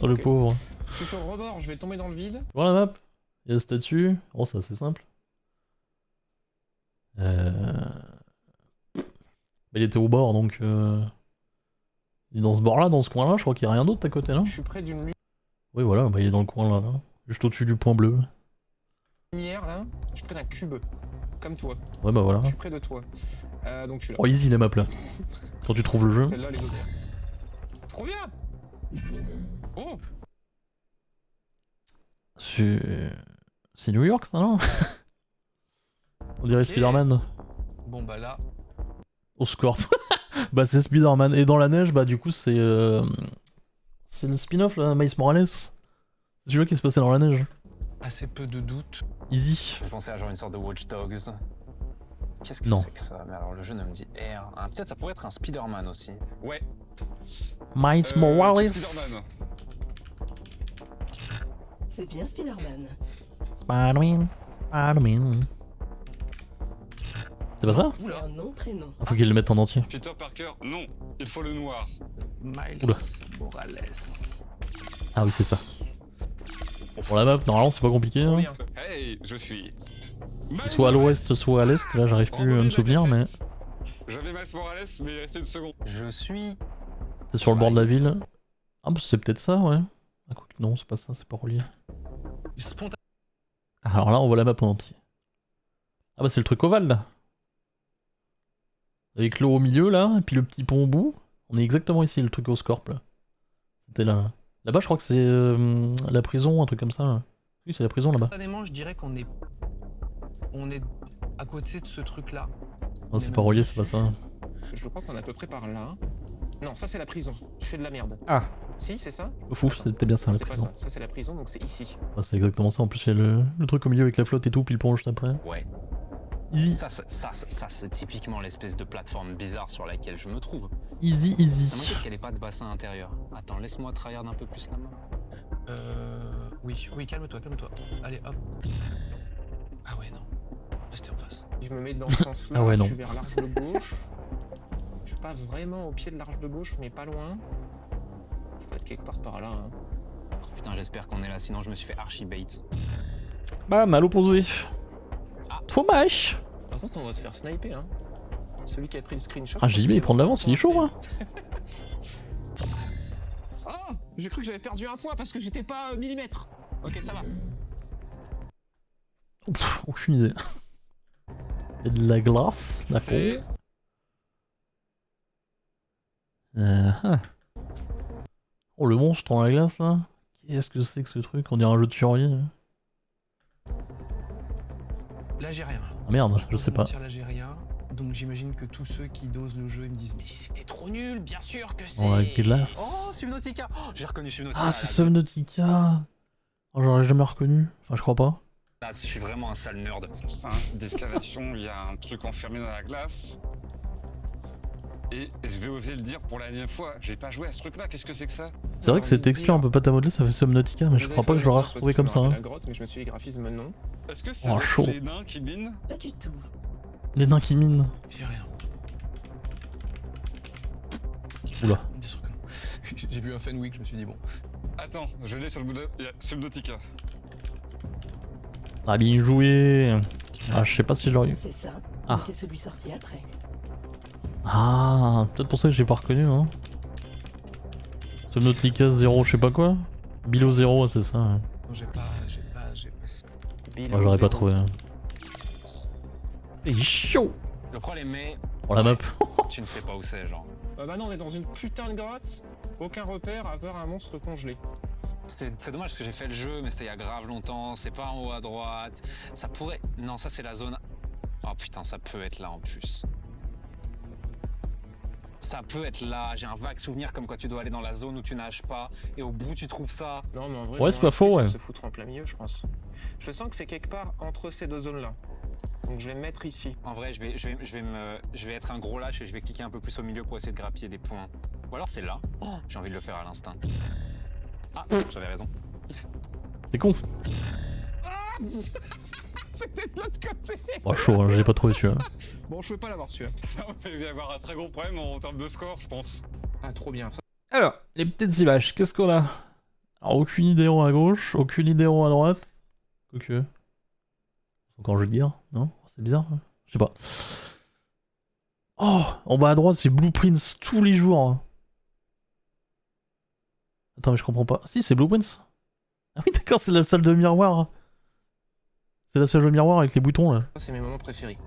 S1: Oh le
S4: Ok.
S1: pauvre.
S4: Je suis sur le rebord, je vais tomber dans le vide.
S1: Voir la map? Il y a la statue. Oh, c'est assez simple. Il était au bord, donc... Il est dans ce bord-là, dans ce coin-là. Je crois qu'il n'y a rien d'autre à côté, là.
S4: Je suis près d'une
S1: Oui, voilà, bah, il est dans le coin, là. Juste au-dessus du point bleu.
S4: lumière, là. Je suis près d'un cube. Comme toi.
S1: Ouais, bah voilà.
S4: Je suis près de toi. Donc je suis là.
S1: Oh, easy, les maps, là. Quand tu trouves le jeu.
S4: Celle-là, les lumières. Trop bien. Oh.
S1: C'est New York, ça, non? On dirait
S4: Ok.
S1: Spider-Man.
S4: Bon bah là.
S1: Au scorp. Bah c'est Spider-Man. Et dans la neige, bah du coup c'est le spin-off là, Miles Morales. C'est celui-là qui se passait dans la neige.
S4: Assez peu de doutes.
S1: Easy.
S5: Je pensais à genre une sorte de Watch Dogs. Qu'est-ce que
S1: Non.
S5: c'est que ça? Mais alors le jeu ne me dit R. Ah, peut-être ça pourrait être un Spider-Man aussi.
S3: Ouais.
S1: Miles
S3: c'est
S1: Morales.
S3: Spider-Man.
S2: C'est bien Spider-Man.
S1: Spider-Man. Spider-Man. C'est pas ça?
S2: C'est un nom prénom.
S1: Faut qu'il le mette en entier.
S3: Peter Parker, non. Il faut le noir.
S4: Miles
S1: Oula.
S4: Morales.
S1: Ah oui c'est ça. Pour la map, normalement c'est pas compliqué.
S4: Trop
S1: Hein.
S4: bien.
S3: Hey, je suis...
S1: Soit à l'ouest, soit à l'est. Là j'arrive plus à me souvenir, mais
S3: J'avais Miles Morales, mais il restait une seconde.
S5: Je suis.
S1: c'est sur le bord de la ville. Ah bah c'est peut-être ça, ouais. Ah, quoi que non, c'est pas ça, c'est pas relié.
S4: Spontané.
S1: Alors là on voit la map en entier. Ah bah c'est le truc ovale là. Avec l'eau au milieu là, et puis le petit pont au bout. On est exactement ici, le truc au Scorp là. C'était là. Là-bas je crois que c'est la prison, un truc comme ça. Là. Oui c'est la prison là-bas.
S4: Spontanément, je dirais qu'on est à côté de ce truc-là.
S1: Non c'est pas relié, c'est pas ça.
S4: Je crois qu'on est à peu près par là. Non, ça c'est la prison. Je fais de la merde.
S1: Ah.
S4: Si, c'est ça?
S1: Fou, c'était bien ça la
S4: C'est pas
S1: prison.
S4: ça. Ça c'est la prison, donc c'est ici.
S1: Ah, c'est exactement ça, en plus il y a le truc au milieu avec la flotte et tout, puis le pont juste après.
S5: Ouais.
S1: Easy,
S5: Ça c'est typiquement l'espèce de plateforme bizarre sur laquelle je me trouve.
S1: easy,
S5: Ça
S1: easy.
S5: m'inquiète qu'elle ait pas de bassin intérieur. Attends, laisse-moi tryhard un peu plus la main.
S4: Oui, calme-toi, calme-toi. Allez, hop. Ah ouais, non. Restez en face. Je me mets dans ce sens-là,
S1: Ah ouais, non.
S4: je suis vers l'arche de gauche. Je suis pas vraiment au pied de l'arche de gauche, mais pas loin. Je dois être quelque part par là. Hein.
S5: Oh putain, j'espère qu'on est là, sinon je me suis fait archi bait.
S1: Bam, à l'opposé.
S5: Ah.
S1: Fromage.
S4: Par contre, on va se faire sniper. Hein. Celui qui a pris le screenshot.
S1: Ah JB il prend de l'avance, il est chaud hein.
S4: Ah, j'ai cru que j'avais perdu un point parce que j'étais pas millimètre. Ok, ça va.
S1: Pff, aucune idée. Il y a de la glace, d'accord.
S3: C'est-
S1: Ah. Oh le monstre dans la glace là. Qu'est-ce que c'est que ce truc? On dirait un jeu de survie.
S4: Là, j'ai rien.
S1: Ah merde, je sais pas.
S4: Là, j'ai rien. Donc j'imagine que tous ceux qui dosent le jeu ils me disent mais c'était trop nul, bien sûr que c'est.
S1: Dans la glace.
S5: Oh, Subnautica. Oh, j'ai reconnu Subnautica.
S1: Ah c'est Subnautica. Oh j'aurais jamais reconnu. Enfin je crois pas.
S5: Là, je suis vraiment un sale nerd.
S3: C'est un site d'excavation, il y a un truc enfermé dans la glace. Et je vais oser le dire pour la dernière fois, j'ai pas joué à ce truc-là, qu'est-ce que c'est que ça?
S1: C'est vrai que cette texture un peu pâte à modeler ça fait Subnautica mais je crois pas que je l'aurais retrouvé comme ça. Hein.
S4: La grotte, mais je me suis les graphismes non.
S3: Est-ce que c'est
S1: Oh,
S3: avec
S1: chaud.
S3: les nains qui minent?
S2: Pas du tout.
S1: Les nains qui minent.
S4: J'ai rien.
S1: Oula.
S4: Bien sûr que non. J'ai vu un Fenwick, je me suis dit bon.
S3: Attends, je l'ai sur le bout de... Il y a Subnautica.
S1: Ah bien joué. Ah je sais pas si je l'aurais eu.
S2: C'est ça.
S1: Ah.
S2: Mais c'est celui sorti après.
S1: Ah peut-être pour ça que je l'ai pas reconnu hein. Subnautica 0 je sais pas quoi. Bilo 0 c'est ça. Ouais.
S4: Non, j'ai pas.
S1: Moi j'aurais pas trouvé. Il est chaud.
S5: Le problème est,
S1: Oh la map.
S5: tu ne sais pas où c'est, genre.
S4: Bah non, on est dans une putain de grotte. Aucun repère à part un monstre congelé.
S5: C'est dommage parce que j'ai fait le jeu, mais c'était il y a grave longtemps. C'est pas en haut à droite. Ça pourrait. Non, ça c'est la zone. Oh putain, ça peut être là en plus. Ça peut être là. J'ai un vague souvenir comme quoi tu dois aller dans la zone où tu nages pas et au bout tu trouves ça.
S4: Non, mais en vrai,
S1: Ouais, c'est pas faux, ouais.
S4: se foutre en plein milieu, je pense. Je sens que c'est quelque part entre ces deux zones-là. Donc je vais me mettre ici.
S5: En vrai, je vais être un gros lâche et je vais cliquer un peu plus au milieu pour essayer de grappiller des points. Ou alors c'est là. Oh, j'ai envie de le faire à l'instinct. Ah, j'avais raison.
S1: C'est con.
S4: C'était de l'autre côté.
S1: Oh chaud, hein, je l'ai pas trouvé celui-là.
S4: Bon, je peux pas l'avoir celui-là.
S3: Il va y avoir un très gros problème en termes de score, je pense.
S4: Ah, trop bien. Ça.
S1: Alors, les petites images, qu'est-ce qu'on a? Alors aucune idée en à gauche, aucune idée en à droite. Quoique. C'est encore un jeu de guerre? Non? C'est bizarre. Hein, je sais pas. Oh! En bas à droite, c'est Blueprints tous les jours. Hein. Attends, mais je comprends pas. Si, c'est Blueprints. Ah oui, d'accord, c'est la salle de miroir. C'est la salle de miroir avec les boutons là.
S4: C'est mes moments préférés.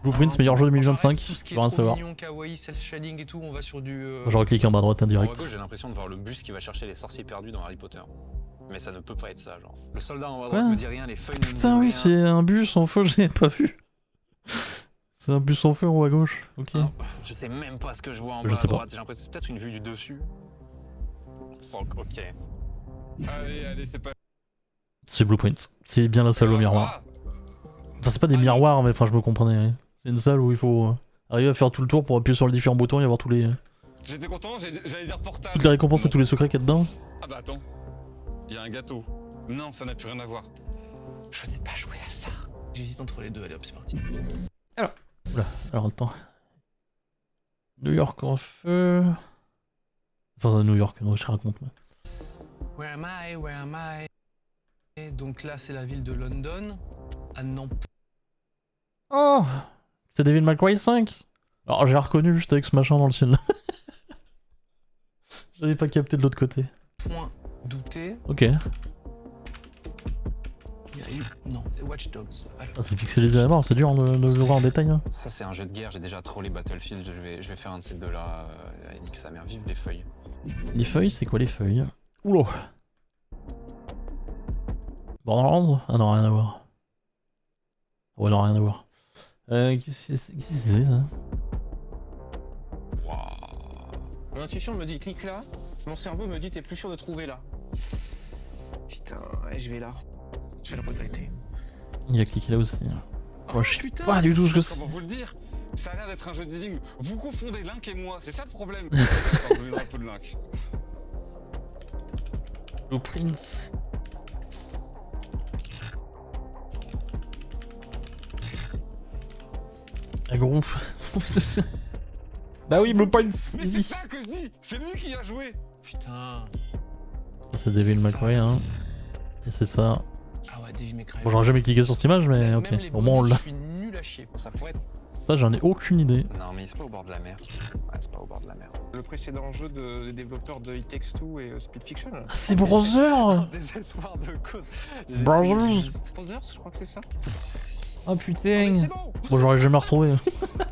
S1: Blueprints, meilleur jeu 2025.
S4: Tout ce qui
S1: Je veux
S4: est
S1: rien
S4: trop
S1: savoir.
S4: mignon, kawaii, cel shading et tout, on va sur du...
S1: J'aurais cliqué en bas à droite
S5: En haut à
S1: indirect.
S5: gauche, j'ai l'impression de voir le bus qui va chercher les sorciers perdus dans Harry Potter. Mais ça ne peut pas être ça, genre. Le soldat en haut à droite
S1: Ouais.
S5: me dit rien, les feuilles ne me disent
S1: Putain, oui,
S5: rien.
S1: c'est un bus en feu, j'ai pas vu. C'est un bus en feu en haut à gauche. Ok.
S5: Non, je sais même pas ce que je vois en
S1: Je
S5: bas
S1: sais
S5: à
S1: pas.
S5: droite. J'ai l'impression que c'est peut-être une vue du dessus. Fuck, ok.
S3: Allez, c'est pas.
S1: C'est Blueprints. C'est bien la salle au miroir. Enfin, c'est pas des miroirs, mais enfin, je me comprenais. Ouais. C'est une salle où il faut arriver à faire tout le tour pour appuyer sur les différents boutons et avoir tous les,
S3: J'étais content, j'allais dire portable.
S1: toutes les récompenses et
S3: Non.
S1: tous les secrets qu'il y a dedans.
S3: Ah bah attends, il y a un gâteau. Non, ça n'a plus rien à voir. Je n'ai pas joué à ça.
S4: J'hésite entre les deux, allez hop, c'est parti.
S1: Alors, attends. New York en feu. Enfin, New York, non, je raconte. Mais...
S4: Where am I? Et donc là, c'est la ville de London. Ah non.
S1: Oh! C'est Devil May Cry 5! Alors, j'ai reconnu juste avec ce machin dans le ciel. J'avais pas capté de l'autre côté.
S4: Point douté.
S1: Ok.
S4: Il y a eu... Non, c'est Watch Dogs. Alors,
S1: Ah, c'est pixelisé à mort, c'est dur de le voir en détail. Hein.
S5: Ça, c'est un jeu de guerre. J'ai déjà trollé Battlefield. Je vais faire un de ces deux-là. Nique sa mère, vive les feuilles.
S1: Les feuilles, c'est quoi les feuilles? Oula! Borderlands? Ah non, rien à voir. Ouais, non, rien à voir. Qu'est-ce que c'est ça?
S5: Waouh.
S4: mon intuition me dit clique là. Mon cerveau me dit t'es plus sûr de trouver là. Putain, ouais, je vais là. Je vais le regretter.
S1: Il a cliqué là aussi.
S4: Oh,
S1: Moi, je sais
S4: putain,
S1: pas du tout ce que c'est.
S3: Comment vous le dire? Ça a l'air d'être un jeu d'énigmes. Vous confondez Link et moi, c'est ça le problème. Attends, je vais un peu de Link.
S1: Blueprints. Un groupe. Bah oui, Blueprints.
S3: Mais c'est ça que je dis. C'est lui qui a joué.
S4: Putain.
S1: C'est Devil May Cry, hein. Et c'est ça.
S4: Ah ouais, Devil May Cry.
S1: Bon, j'aurais jamais cliqué sur cette image, mais
S4: Même
S1: ok.
S4: les
S1: Au moins, on
S4: bonus,
S1: l'a.
S4: Je suis nul à chier.
S5: Ça pourrait être.
S1: Ça, j'en ai aucune idée.
S5: Non, mais c'est pas au bord de la mer. Ouais, c'est pas au bord de la mer.
S4: Le précédent jeu des développeurs de It Takes Two et Speed Fiction. Là.
S1: Ah, c'est Brother!
S5: Désespoir de cause.
S1: Brothers.
S4: Brothers, je crois que c'est ça.
S1: Oh
S4: Mais
S1: putain!
S4: c'est bon.
S1: Bon, j'aurais jamais retrouvé.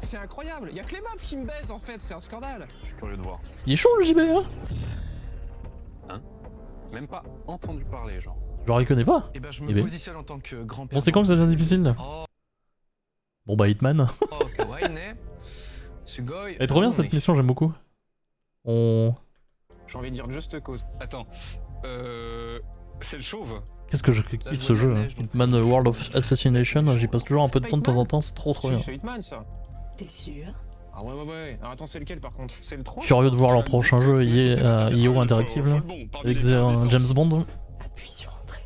S4: C'est incroyable. Y'a que les maps qui me baisent en fait, c'est un scandale.
S5: Je suis curieux de voir.
S1: Il est chaud le JB, hein?
S5: Même pas entendu parler, genre.
S1: Je le reconnais pas.
S4: Et ben je
S1: Eh
S4: me
S1: ben.
S4: positionne en tant que grand-père.
S1: Bon, c'est quand que ça devient difficile là?
S4: Oh,
S1: Bon, bah, Hitman.
S4: kawaii ne. Sugoi.
S1: Elle est trop bien cette mission, j'aime beaucoup. On.
S4: J'ai envie de dire Just Cause.
S3: Attends, c'est le chauve.
S1: Qu'est-ce que je kiffe ce jeu, hein. Hitman World of Assassination, j'y passe toujours un peu de temps de temps en temps, c'est trop bien.
S4: C'est Hitman ça.
S2: T'es sûr?
S4: Ah ouais. Alors attends, c'est lequel par contre? C'est le 3?
S1: Curieux de voir leur prochain jeu IO Interactive là, avec un James Bond.
S2: Appuie sur entrée.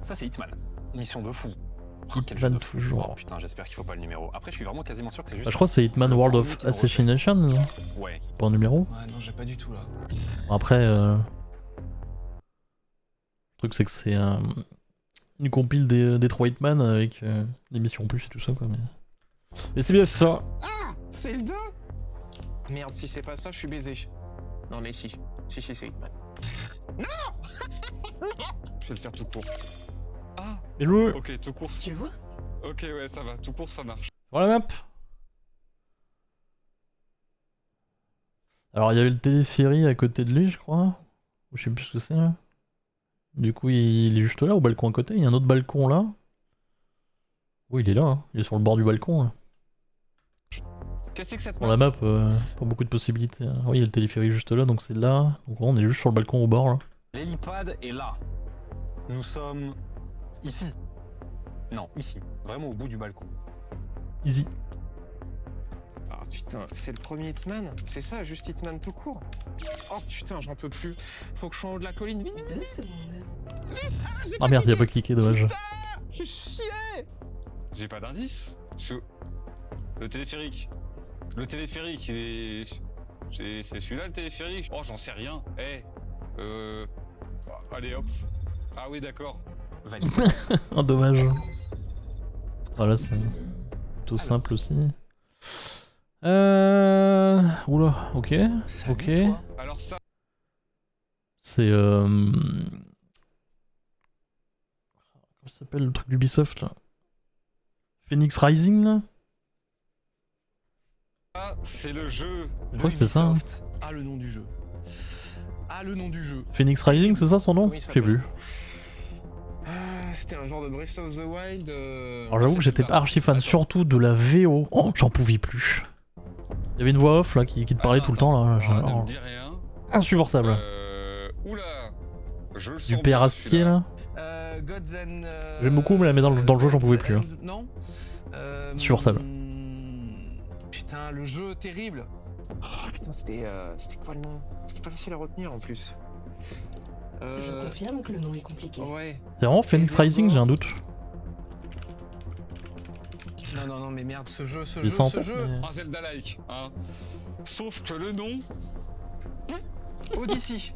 S5: Ça, c'est Hitman. Mission de fou. Quel
S1: Hitman
S5: jeu de fou.
S1: toujours.
S5: Oh, putain, j'espère qu'il faut pas le numéro. Après, je suis vraiment quasiment sûr que c'est juste.
S1: Bah, je crois que c'est Hitman
S5: le
S1: World
S5: premier
S1: of
S5: qui le refait.
S1: Assassination,
S5: Ouais.
S1: pas un numéro.
S4: Ouais, non, j'ai pas du tout là.
S1: Après, le truc c'est que c'est une compile des 3 Hitman avec des missions en plus et tout ça quoi. Mais c'est bien ça.
S4: C'est le 2? Merde, si c'est pas ça, je suis baisé. Non mais si. Si, c'est Hitman.
S3: Je vais le faire tout court. Ah,
S1: Et joué
S3: ok, tout court.
S2: Tu le vois?
S3: Ok, ouais, ça va, tout court, ça marche.
S1: Voilà la map. Alors il y avait le téléphérique à côté de lui je crois. Ou je sais plus ce que c'est là. Du coup il est juste là au balcon à côté, il y a un autre balcon là. Oui il est là, hein. Il est sur le bord du balcon. Là.
S3: Qu'est-ce que cette
S1: Pour la map, pas beaucoup de possibilités. Hein. Oui il y a le téléphérique juste là donc c'est là. Donc on est juste sur le balcon au bord là.
S5: L'hélipad est là. Nous sommes ici. Non, ici. Vraiment au bout du balcon.
S1: Easy.
S4: Ah putain, c'est le premier Hitman? C'est ça, juste Hitman tout court? Oh putain, j'en peux plus. Faut que je sois en haut de la colline, vite, vite,
S2: 2 secondes.
S1: Ah merde il a pas cliqué dommage.
S4: je suis chié.
S3: J'ai pas d'indice. Le téléphérique. Le téléphérique, c'est celui-là le téléphérique. Oh, j'en sais rien. Allez hop. Ah oui, d'accord.
S5: valide.
S1: Oh, dommage. Voilà, c'est tout simple aussi. Oula, ok.
S4: Salut,
S1: Ok.
S4: toi.
S3: Alors ça,
S1: C'est comment ça s'appelle le truc d'Ubisoft là? Phoenix Rising là?
S3: c'est le jeu.
S1: Je crois que c'est ça. Hein.
S4: Ubisoft. Ah, le nom du jeu. Ah, le nom du jeu.
S1: Phoenix Rising, c'est ça son nom?
S4: Comment il
S1: Je sais
S4: s'appelle
S1: plus.
S4: C'était un genre de Breath of the Wild.
S1: Alors j'avoue que j'étais archi fan, surtout de la VO. Oh, j'en pouvais plus. Il y avait une voix off là qui te parlait tout le temps là.
S3: Ne
S1: Oh,
S3: me dis rien.
S1: insupportable.
S3: Oula. Je le sens
S1: Du
S3: bien,
S1: Pérastier
S3: celui-là.
S1: là.
S4: Gods and.
S1: J'aime beaucoup, mais dans le jeu, j'en pouvais plus, hein.
S4: Non.
S1: Insupportable.
S4: Putain, le jeu terrible. Oh putain, c'était quoi le nom? C'était pas facile à retenir en plus.
S2: Je confirme que le nom est compliqué.
S4: Ouais.
S1: C'est vraiment Phoenix Rising, j'ai un doute.
S4: Non, mais merde, ce jeu.
S1: J'ai ça en tête, mais-
S3: Un Zelda-like, hein. Sauf que le nom.
S4: Odyssey.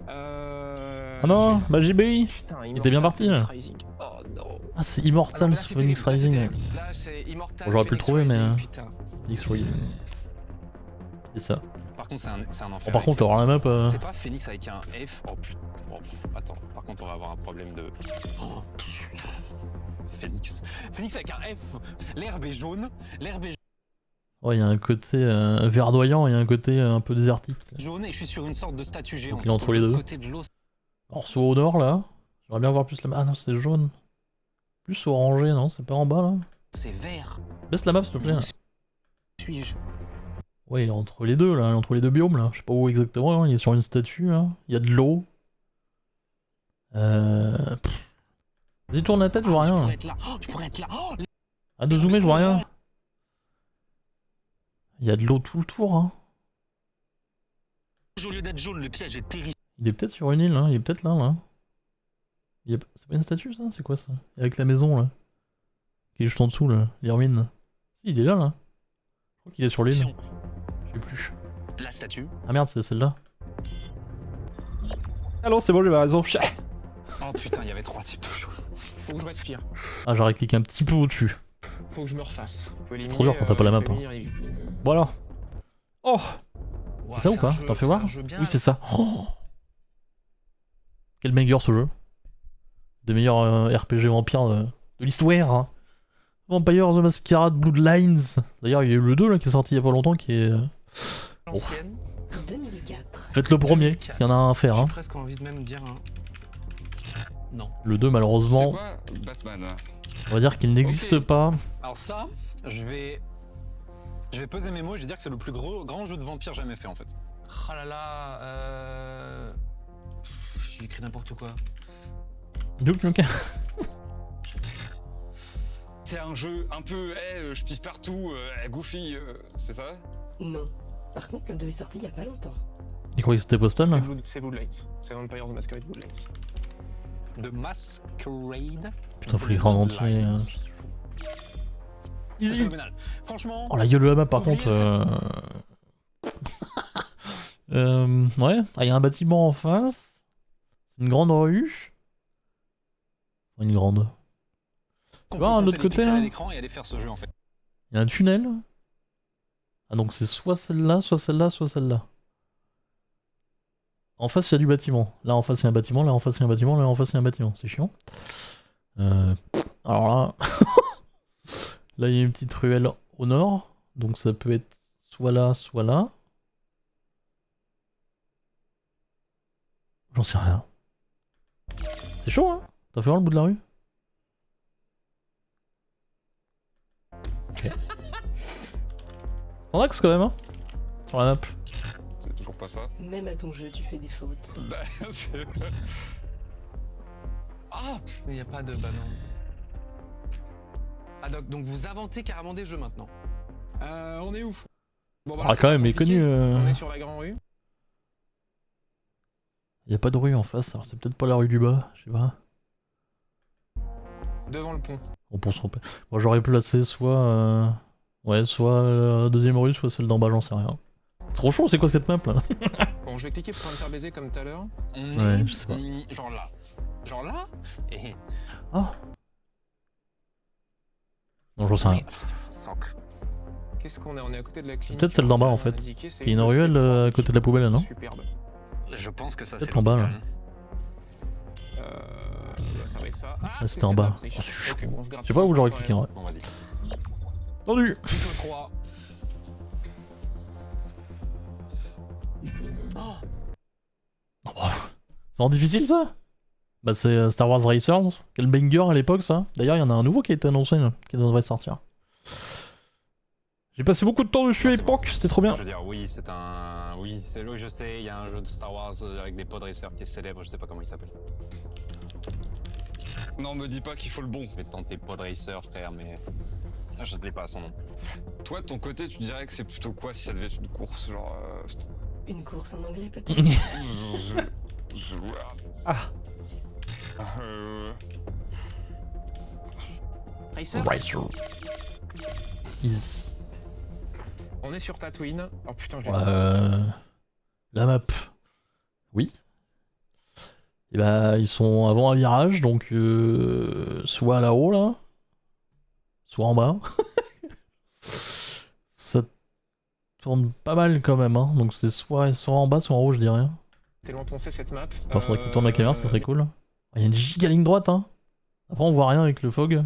S1: Ah non, bah JB.
S4: Putain,
S1: Il était bien parti,
S4: Phoenix
S1: là.
S4: Rising. Oh non.
S1: Ah, c'est Immortals Phoenix Rising.
S4: Là, c'est Immortal.
S1: Bon, j'aurais pu le
S4: Phoenix
S1: trouver, mais,
S4: Rising, putain.
S1: Phoenix Rising. C'est ça.
S5: Par contre, c'est un enfer.
S1: Bon, par contre, avoir la map.
S5: C'est pas Phoenix avec un F. Oh putain. Oh, attends, par contre, on va avoir un problème de. Oh. Phoenix. Phoenix avec un F. L'herbe est jaune. L'herbe est
S1: Ouais, il y a un côté verdoyant et un côté un peu désertique.
S5: jaune et je suis sur une sorte de statue géante.
S1: il est entre
S5: de
S1: les
S5: l'autre
S1: deux.
S5: côté de l'eau,
S1: Alors, soit au nord là. J'aimerais bien voir plus la map. Ah non, c'est jaune. Plus orangé, non? C'est pas en bas là?
S5: c'est vert.
S1: Baisse la map s'il te plaît.
S5: Suis-je?
S1: Ouais, il est entre les deux là, il est entre les deux biomes là. Je sais pas où exactement, hein. Il est sur une statue là. Il y a de l'eau. Vas-y, tourne la tête, je vois
S5: Je
S1: rien.
S5: pourrais être là. Oh, je pourrais être là. Oh,
S1: Ah, de zoomer, je vois rien. Il y a de l'eau tout le tour. Hein.
S5: au lieu d'être jaune, le piège est terrible.
S1: Il est peut-être sur une île, hein. Il est peut-être là, là. C'est pas une statue ça? C'est quoi ça? Avec la maison là. Qui est juste en dessous là, les ruines. Si, il est là là. Je crois qu'il est sur l'île. Je sais plus.
S5: La statue.
S1: Ah merde, c'est celle-là. Ah non, c'est bon, j'ai raison.
S5: Oh putain, il y avait 3 types de choses.
S4: Faut que je respire.
S1: Ah, j'aurais cliqué un petit peu au-dessus.
S4: Faut que je me refasse.
S1: C'est trop dur quand t'as pas la map, Voilà. Oh! C'est ça ou pas? T'en fais voir? Oui, c'est ça. Oh, quel banger ce jeu. Des meilleurs RPG vampires de l'histoire. Hein. Vampire the Masquerade Bloodlines. D'ailleurs, il y a eu le 2 là qui est sorti il y a pas longtemps qui est.
S4: Ancienne.
S2: 2004.
S1: Faites le premier, il y en a un à faire. Hein.
S4: J'ai presque envie de même dire un. Non.
S1: Le 2,
S3: C'est
S1: malheureusement,
S3: quoi Batman?
S1: on va dire qu'il n'existe
S3: Ok.
S1: pas.
S5: Alors ça, je vais peser mes mots et je vais dire que c'est le plus grand jeu de vampire jamais fait en fait.
S4: Oh là là. J'ai écrit n'importe quoi.
S1: Duke Nukem.
S3: C'est un jeu un peu, je pisse partout, goofy, c'est ça?
S2: Non. Par contre, le 2 est sorti il y a pas longtemps.
S1: Il croyait que c'était Postal là.
S4: C'est Bloodlights. C'est Vampire the Masquerade Bloodlights.
S5: The Masquerade.
S1: Putain, faut l'écrire en entier.
S5: C'est
S1: Easy.
S5: phénoménal. Franchement,
S1: Oh la gueule de la map par
S5: Oubliez
S1: contre. Ouais, ah, il y a un bâtiment en face. C'est une grande rue. Une grande.
S5: on
S1: Tu vois,
S5: peut
S1: de l'autre
S5: compter les
S1: côté,
S5: pixels à
S1: hein.
S5: l'écran et aller faire ce jeu en fait.
S1: Il y a un tunnel. Ah donc c'est soit celle-là, soit celle-là, soit celle-là. En face il y a du bâtiment. Là en face il y a un bâtiment, là en face il y a un bâtiment, là en face il y a un bâtiment. C'est chiant. Alors là... là il y a une petite ruelle au nord. Donc ça peut être soit là, soit là. J'en sais rien. C'est chaud hein? T'as fait voir le bout de la rue? Ok. C'est en axe quand même hein? Sur la map.
S3: C'est toujours pas ça.
S2: Même à ton jeu, tu fais des fautes.
S3: Bah, c'est...
S4: Ah, il n'y a pas de. Bah non. Ah donc vous inventez carrément des jeux maintenant. On est où? Bon,
S1: Ah quand même, il est connu.
S4: On est sur la grande rue.
S1: Y a pas de rue en face, alors c'est peut-être pas la rue du bas, je sais pas.
S4: Devant le pont.
S1: On peut se tromper. Moi j'aurais placé soit. Ouais, soit la deuxième rue, soit celle d'en bas, j'en sais rien. C'est trop chaud, c'est quoi cette map là?
S4: Bon, je vais cliquer pour me faire baiser comme tout à l'heure.
S5: On
S1: Ouais,
S5: est,
S1: je sais pas.
S5: genre là. Genre là, et...
S1: Ah. Non, j'en sais rien.
S5: Fuck.
S4: Qu'est-ce qu'on est? On est à côté de la clinique.
S1: Peut-être celle d'en bas, en fait. Il y a une ruelle à côté de la poubelle, là, non?
S4: Superbe.
S5: Je pense que ça
S1: Peut-être
S5: c'est
S1: en bas, là.
S5: l'hôpital.
S4: Ça va être ça.
S1: Ah, c'était en bas.
S4: pris.
S1: Oh, c'est chaud.
S4: Ok, bon, je garde
S1: Je sais
S4: ça
S1: pas où
S4: en
S1: j'aurais
S4: quand
S1: cliqué,
S4: même.
S1: en vrai.
S5: Bon, vas-y.
S1: Tendu.
S5: Plutôt 3.
S1: Oh, c'est en difficile, ça? Bah, c'est Star Wars Racers. Quel banger à l'époque, ça. D'ailleurs, il y en a un nouveau qui a été annoncé, là, qui devrait sortir. J'ai passé beaucoup de temps dessus à
S5: Ah, c'est
S1: l'époque, c'était trop bien.
S5: Je veux dire, oui, c'est un... Oui, c'est le... Je sais, il y a un jeu de Star Wars avec des pod racers qui est célèbre, je sais pas comment il s'appelle.
S3: Non, me dis pas qu'il faut le bon.
S5: Je vais tenter pod racer, frère, mais... Je ne l'ai pas son nom.
S3: Toi, de ton côté, tu dirais que c'est plutôt quoi si ça devait être une course, genre...
S2: Une course en anglais peut-être?
S1: Ah.
S4: Racer.
S1: Racer. Easy.
S4: On est sur Tatooine. Oh putain, j'ai...
S1: La map. Oui. Et bah, ils sont avant un virage, donc soit là-haut, là, soit en bas. Ça tourne pas mal quand même, hein. Donc c'est soit en bas, soit en haut, je dirais.
S4: Tellement poncé cette map.
S1: Enfin, faudrait qu'il tourne la caméra, ça serait cool. Il y a une giga ligne droite, hein. Après, on voit rien avec le fog.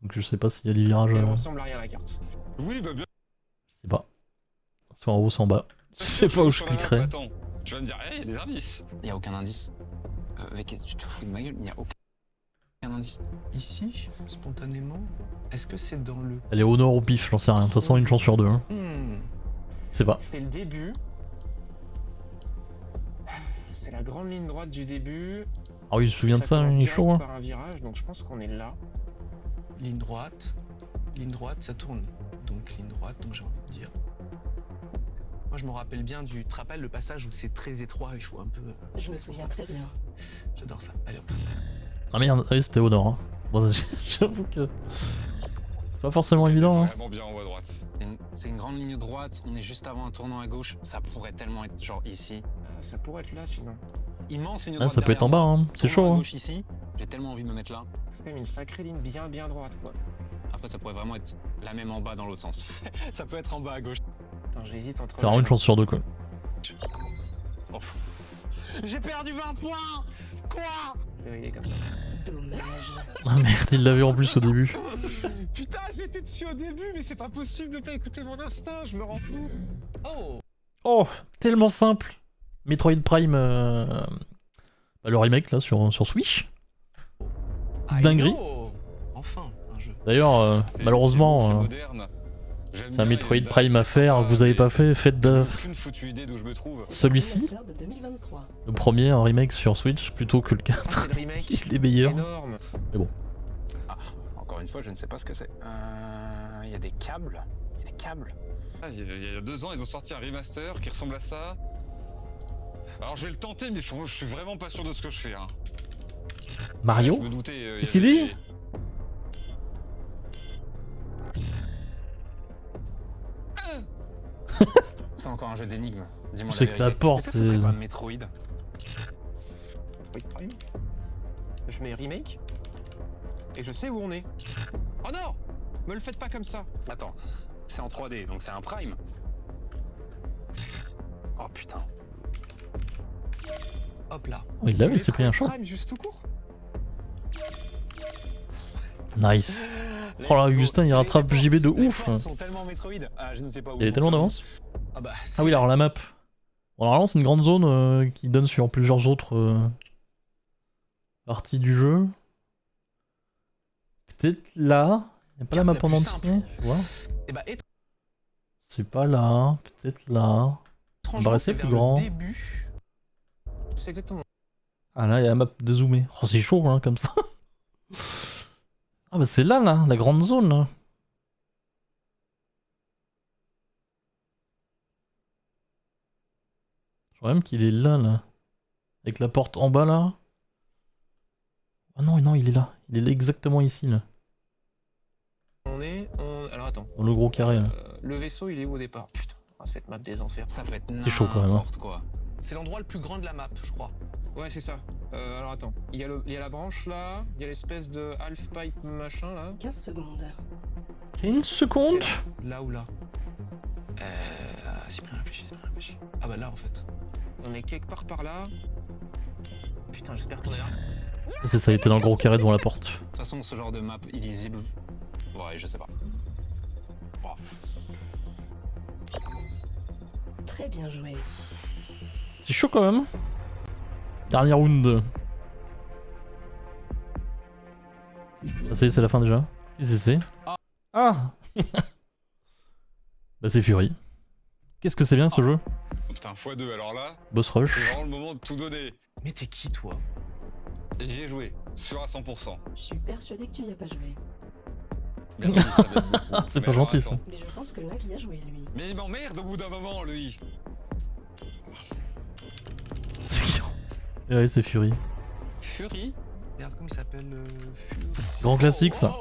S1: Donc je sais pas s'il y a des virages.
S4: Elle ressemble à rien la carte.
S3: Oui, bah bien.
S1: Je sais pas. Soit en haut, soit en bas. Je sais pas où je cliquerai.
S3: Attends, tu vas me dire, il y a des indices.
S5: Il y a aucun indice. Tu te fous de ma gueule, il y a aucun indice.
S4: Ici, spontanément, est-ce que c'est dans le...
S1: Elle est au nord ou pif, j'en sais rien. De toute façon, une chance sur deux. Hein. C'est pas.
S4: C'est le début. C'est la grande ligne droite du début.
S1: Ah oui, je me souviens de ça,
S4: commence
S1: il est
S4: direct
S1: chaud. Hein.
S4: par un virage, donc je pense qu'on est là. Ligne droite, ça tourne. Donc ligne droite, donc j'ai envie de dire. Moi je me rappelle bien du... Tu te rappelles le passage où c'est très étroit, il faut un peu...
S2: Je me souviens très bien.
S4: J'adore ça. Allez hop.
S1: Ah merde, ah oui, c'était au nord. Hein. Bon, j'avoue que c'est pas forcément évident. Hein.
S3: Vraiment bien en haut à droite.
S5: C'est une grande ligne droite, on est juste avant un tournant à gauche. Ça pourrait tellement être genre ici.
S4: Ça pourrait être là sinon.
S5: Immense ligne
S1: Ah,
S5: droite.
S1: ça peut être en bas, hein. C'est
S5: Tournant
S1: chaud.
S5: à
S1: Hein.
S5: gauche ici. J'ai tellement envie de me mettre là.
S4: C'est quand même une sacrée ligne bien droite quoi.
S5: Après, ça pourrait vraiment être la même en bas dans l'autre sens. Ça peut être en bas à gauche.
S4: Attends, j'hésite entre...
S1: C'est vraiment une chance sur deux, quoi.
S5: Oh, j'ai perdu 20 points. Quoi?
S4: Il est comme ça.
S2: Dommage.
S1: Ah merde, il l'avait en plus au début.
S4: Putain, j'étais dessus au début, mais c'est pas possible de pas écouter mon instinct, je me rends fou. Oh!
S1: Oh, tellement simple. Metroid Prime, le remake là sur Switch. Dinguerie.
S4: Enfin, un jeu.
S1: D'ailleurs, malheureusement,
S3: c'est moderne. J'aime
S1: c'est un
S3: bien,
S1: Metroid
S3: il y a une
S1: Prime
S3: date,
S1: à faire que vous avez pas fait. Faites de
S3: aucune foutue idée d'où je me trouve.
S1: celui-ci,
S2: Remaster de 2023.
S1: le premier, un remake sur Switch plutôt que le 4.
S4: C'est le remake.
S1: Il est meilleur.
S4: Énorme.
S5: Ah, encore une fois, je ne sais pas ce que c'est. Il y a des câbles. Il y a des câbles.
S3: Ah, il y a 2 ans, ils ont sorti un remaster qui ressemble à ça. Alors je vais le tenter, mais je suis vraiment pas sûr de ce que je fais. Hein.
S1: Mario.
S3: Je me doutais.
S1: Qu'est-ce qu'il dit?
S5: C'est encore un jeu d'énigmes. Dis-moi
S1: C'est
S5: la
S1: que
S5: vérité.
S1: la porte,
S5: Est-ce que ce serait
S1: c'est-
S5: pas Metroid?
S4: Metroid Prime. Je mets remake. Et je sais où on est. Oh non! Me le faites pas comme ça.
S5: Attends, c'est en 3D, donc c'est un Prime. Oh putain.
S4: Hop là.
S1: Oh, il l'avait, il s'est pris un choc.
S4: Prime juste tout court.
S1: Nice. Oh là, Augustin, il rattrape JB de ouf.
S5: Ils sont tellement Metroid. Ah, je ne sais pas où.
S1: Il y avait tellement d'avance.
S4: Ah bah.
S1: Ah oui, alors la map. Bon, normalement, c'est une grande zone qui donne sur plusieurs autres parties du jeu. Peut-être là. Il n'y a pas la map
S4: Carte
S1: en
S4: la plus
S1: entier,
S4: simple.
S1: tu vois.
S4: Et bah
S1: C'est pas là. Peut-être là.
S4: étrangement,
S1: paraissait
S4: c'est
S1: plus
S4: vers
S1: grand.
S4: le début. C'est exactement.
S1: Ah là, il y a la map dézoomée. Oh, c'est chaud, hein, comme ça. Ah bah c'est là, la grande zone, là. Je crois même qu'il est là. Avec la porte en bas, là. Ah non, non, il est là. Il est là exactement ici, là.
S4: Alors attends.
S1: Dans le gros carré, là.
S4: Le vaisseau, il est où au départ? Putain, cette map des enfers.
S5: Ça peut être
S1: C'est chaud, quand même, hein.
S5: n'importe quoi.
S4: C'est l'endroit le plus grand de la map, je crois. Ouais, c'est ça. Alors attends, il y a la branche là, il y a l'espèce de half pipe machin là.
S2: 15 secondes.
S1: 15 secondes.
S4: Là ou là Cyprien réfléchis. Ah bah là en fait. On est quelque part par là. Putain, j'espère qu'on est là.
S1: C'est ça, il était dans le gros carré devant la porte.
S5: De toute façon, ce genre de map illisible, ouais, je sais pas. Oh,
S2: Très bien joué.
S1: C'est chaud quand même. Dernier round. Ah, ça y est, c'est la fin déjà. Qu'est-ce que c'est? Ah. Bah c'est Fury. Qu'est-ce que c'est bien ce jeu?
S3: Oh, putain, x2, alors là,
S1: Boss
S3: c'est
S1: rush.
S3: vraiment le moment de tout donner.
S4: Mais t'es qui toi?
S3: Et j'y ai joué, sûr à 100%.
S2: Je suis persuadé que tu n'y as pas joué.
S3: Merci, ça m'aide beaucoup.
S1: C'est
S3: Mais
S1: pas
S3: alors,
S1: gentil, ça.
S3: attends.
S2: Mais je pense que Link y a joué, lui.
S3: Mais il m'emmerde au bout d'un moment, lui.
S1: C'est qui? Et ouais, c'est Fury.
S5: Fury.
S4: Regarde comment il s'appelle Fury.
S1: Grand classique ça.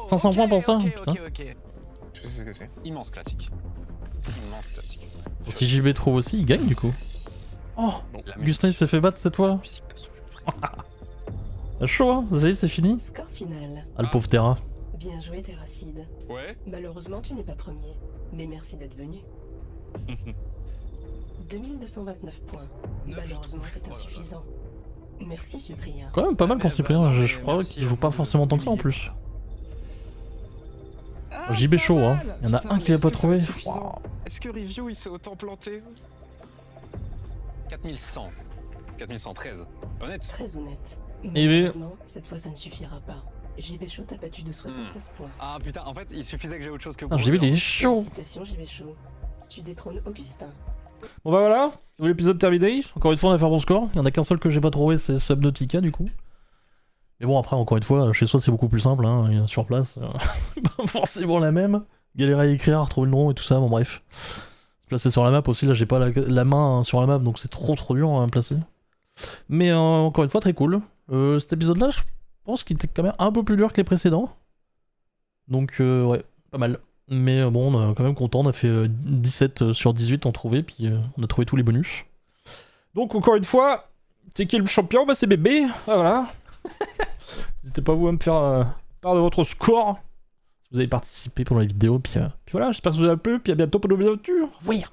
S1: 500 points pour ça, putain.
S4: Ok. Je sais ce que c'est.
S5: Immense classique. Immense classique.
S1: Si JB trouve aussi, il gagne du coup. Oh,
S5: La
S1: Gustin il s'est fait battre cette fois.
S5: musique de ce jeu, frère.
S1: Ah, chaud hein, ça y est, c'est fini.
S2: Score final.
S1: Ah le pauvre Terra.
S2: Bien joué, Terracide.
S3: Ouais.
S2: Malheureusement, tu n'es pas premier. Mais merci d'être venu. 2229 points. Malheureusement, c'est insuffisant. Merci, Cyprien.
S1: Quand même pas mal pour
S4: mais
S1: Cyprien,
S4: bah, non,
S1: je
S4: mais
S1: crois
S4: merci
S1: qu'il
S4: à
S1: joue pas
S4: vous,
S1: forcément tant que ça en
S4: Olivier.
S1: plus. JB chaud hein, il y en a un qui l'a pas trouvé. Waouh.
S4: Est-ce que Review il s'est autant planté?
S5: 4100. 4113. Honnête.
S2: Très honnête.
S1: oui.
S2: Malheureusement, cette fois, ça ne suffira pas. JB Chaud t'a battu de 76 points.
S5: Ah putain, en fait, il suffisait que j'ai autre chose que
S1: Ah,
S5: vous.
S1: JB il est chaud.
S2: Félicitations, JB Chaud. Tu détrônes Augustin.
S1: Bon bah voilà, nouvel épisode terminé. Encore une fois on a fait un bon score. Il y en a qu'un seul que j'ai pas trouvé, c'est Subnautica du coup. Mais bon après encore une fois, chez soi c'est beaucoup plus simple, hein, sur place. Pas forcément la même. Galérer à écrire, retrouver le nom et tout ça, bon bref. Se placer sur la map aussi, là j'ai pas la main hein, sur la map donc c'est trop dur à me placer. Mais encore une fois très cool. Cet épisode là je pense qu'il était quand même un peu plus dur que les précédents. Donc ouais, pas mal. Mais bon, on est quand même content, on a fait 17 sur 18 en trouvé, puis on a trouvé tous les bonus. Donc encore une fois, c'est qui le champion? Bah c'est Bébé, ah, voilà. N'hésitez pas vous à me faire part de votre score, si vous avez participé pendant la vidéo, puis voilà, j'espère que ça vous a plu, puis à bientôt pour de nouvelles aventures. Oui.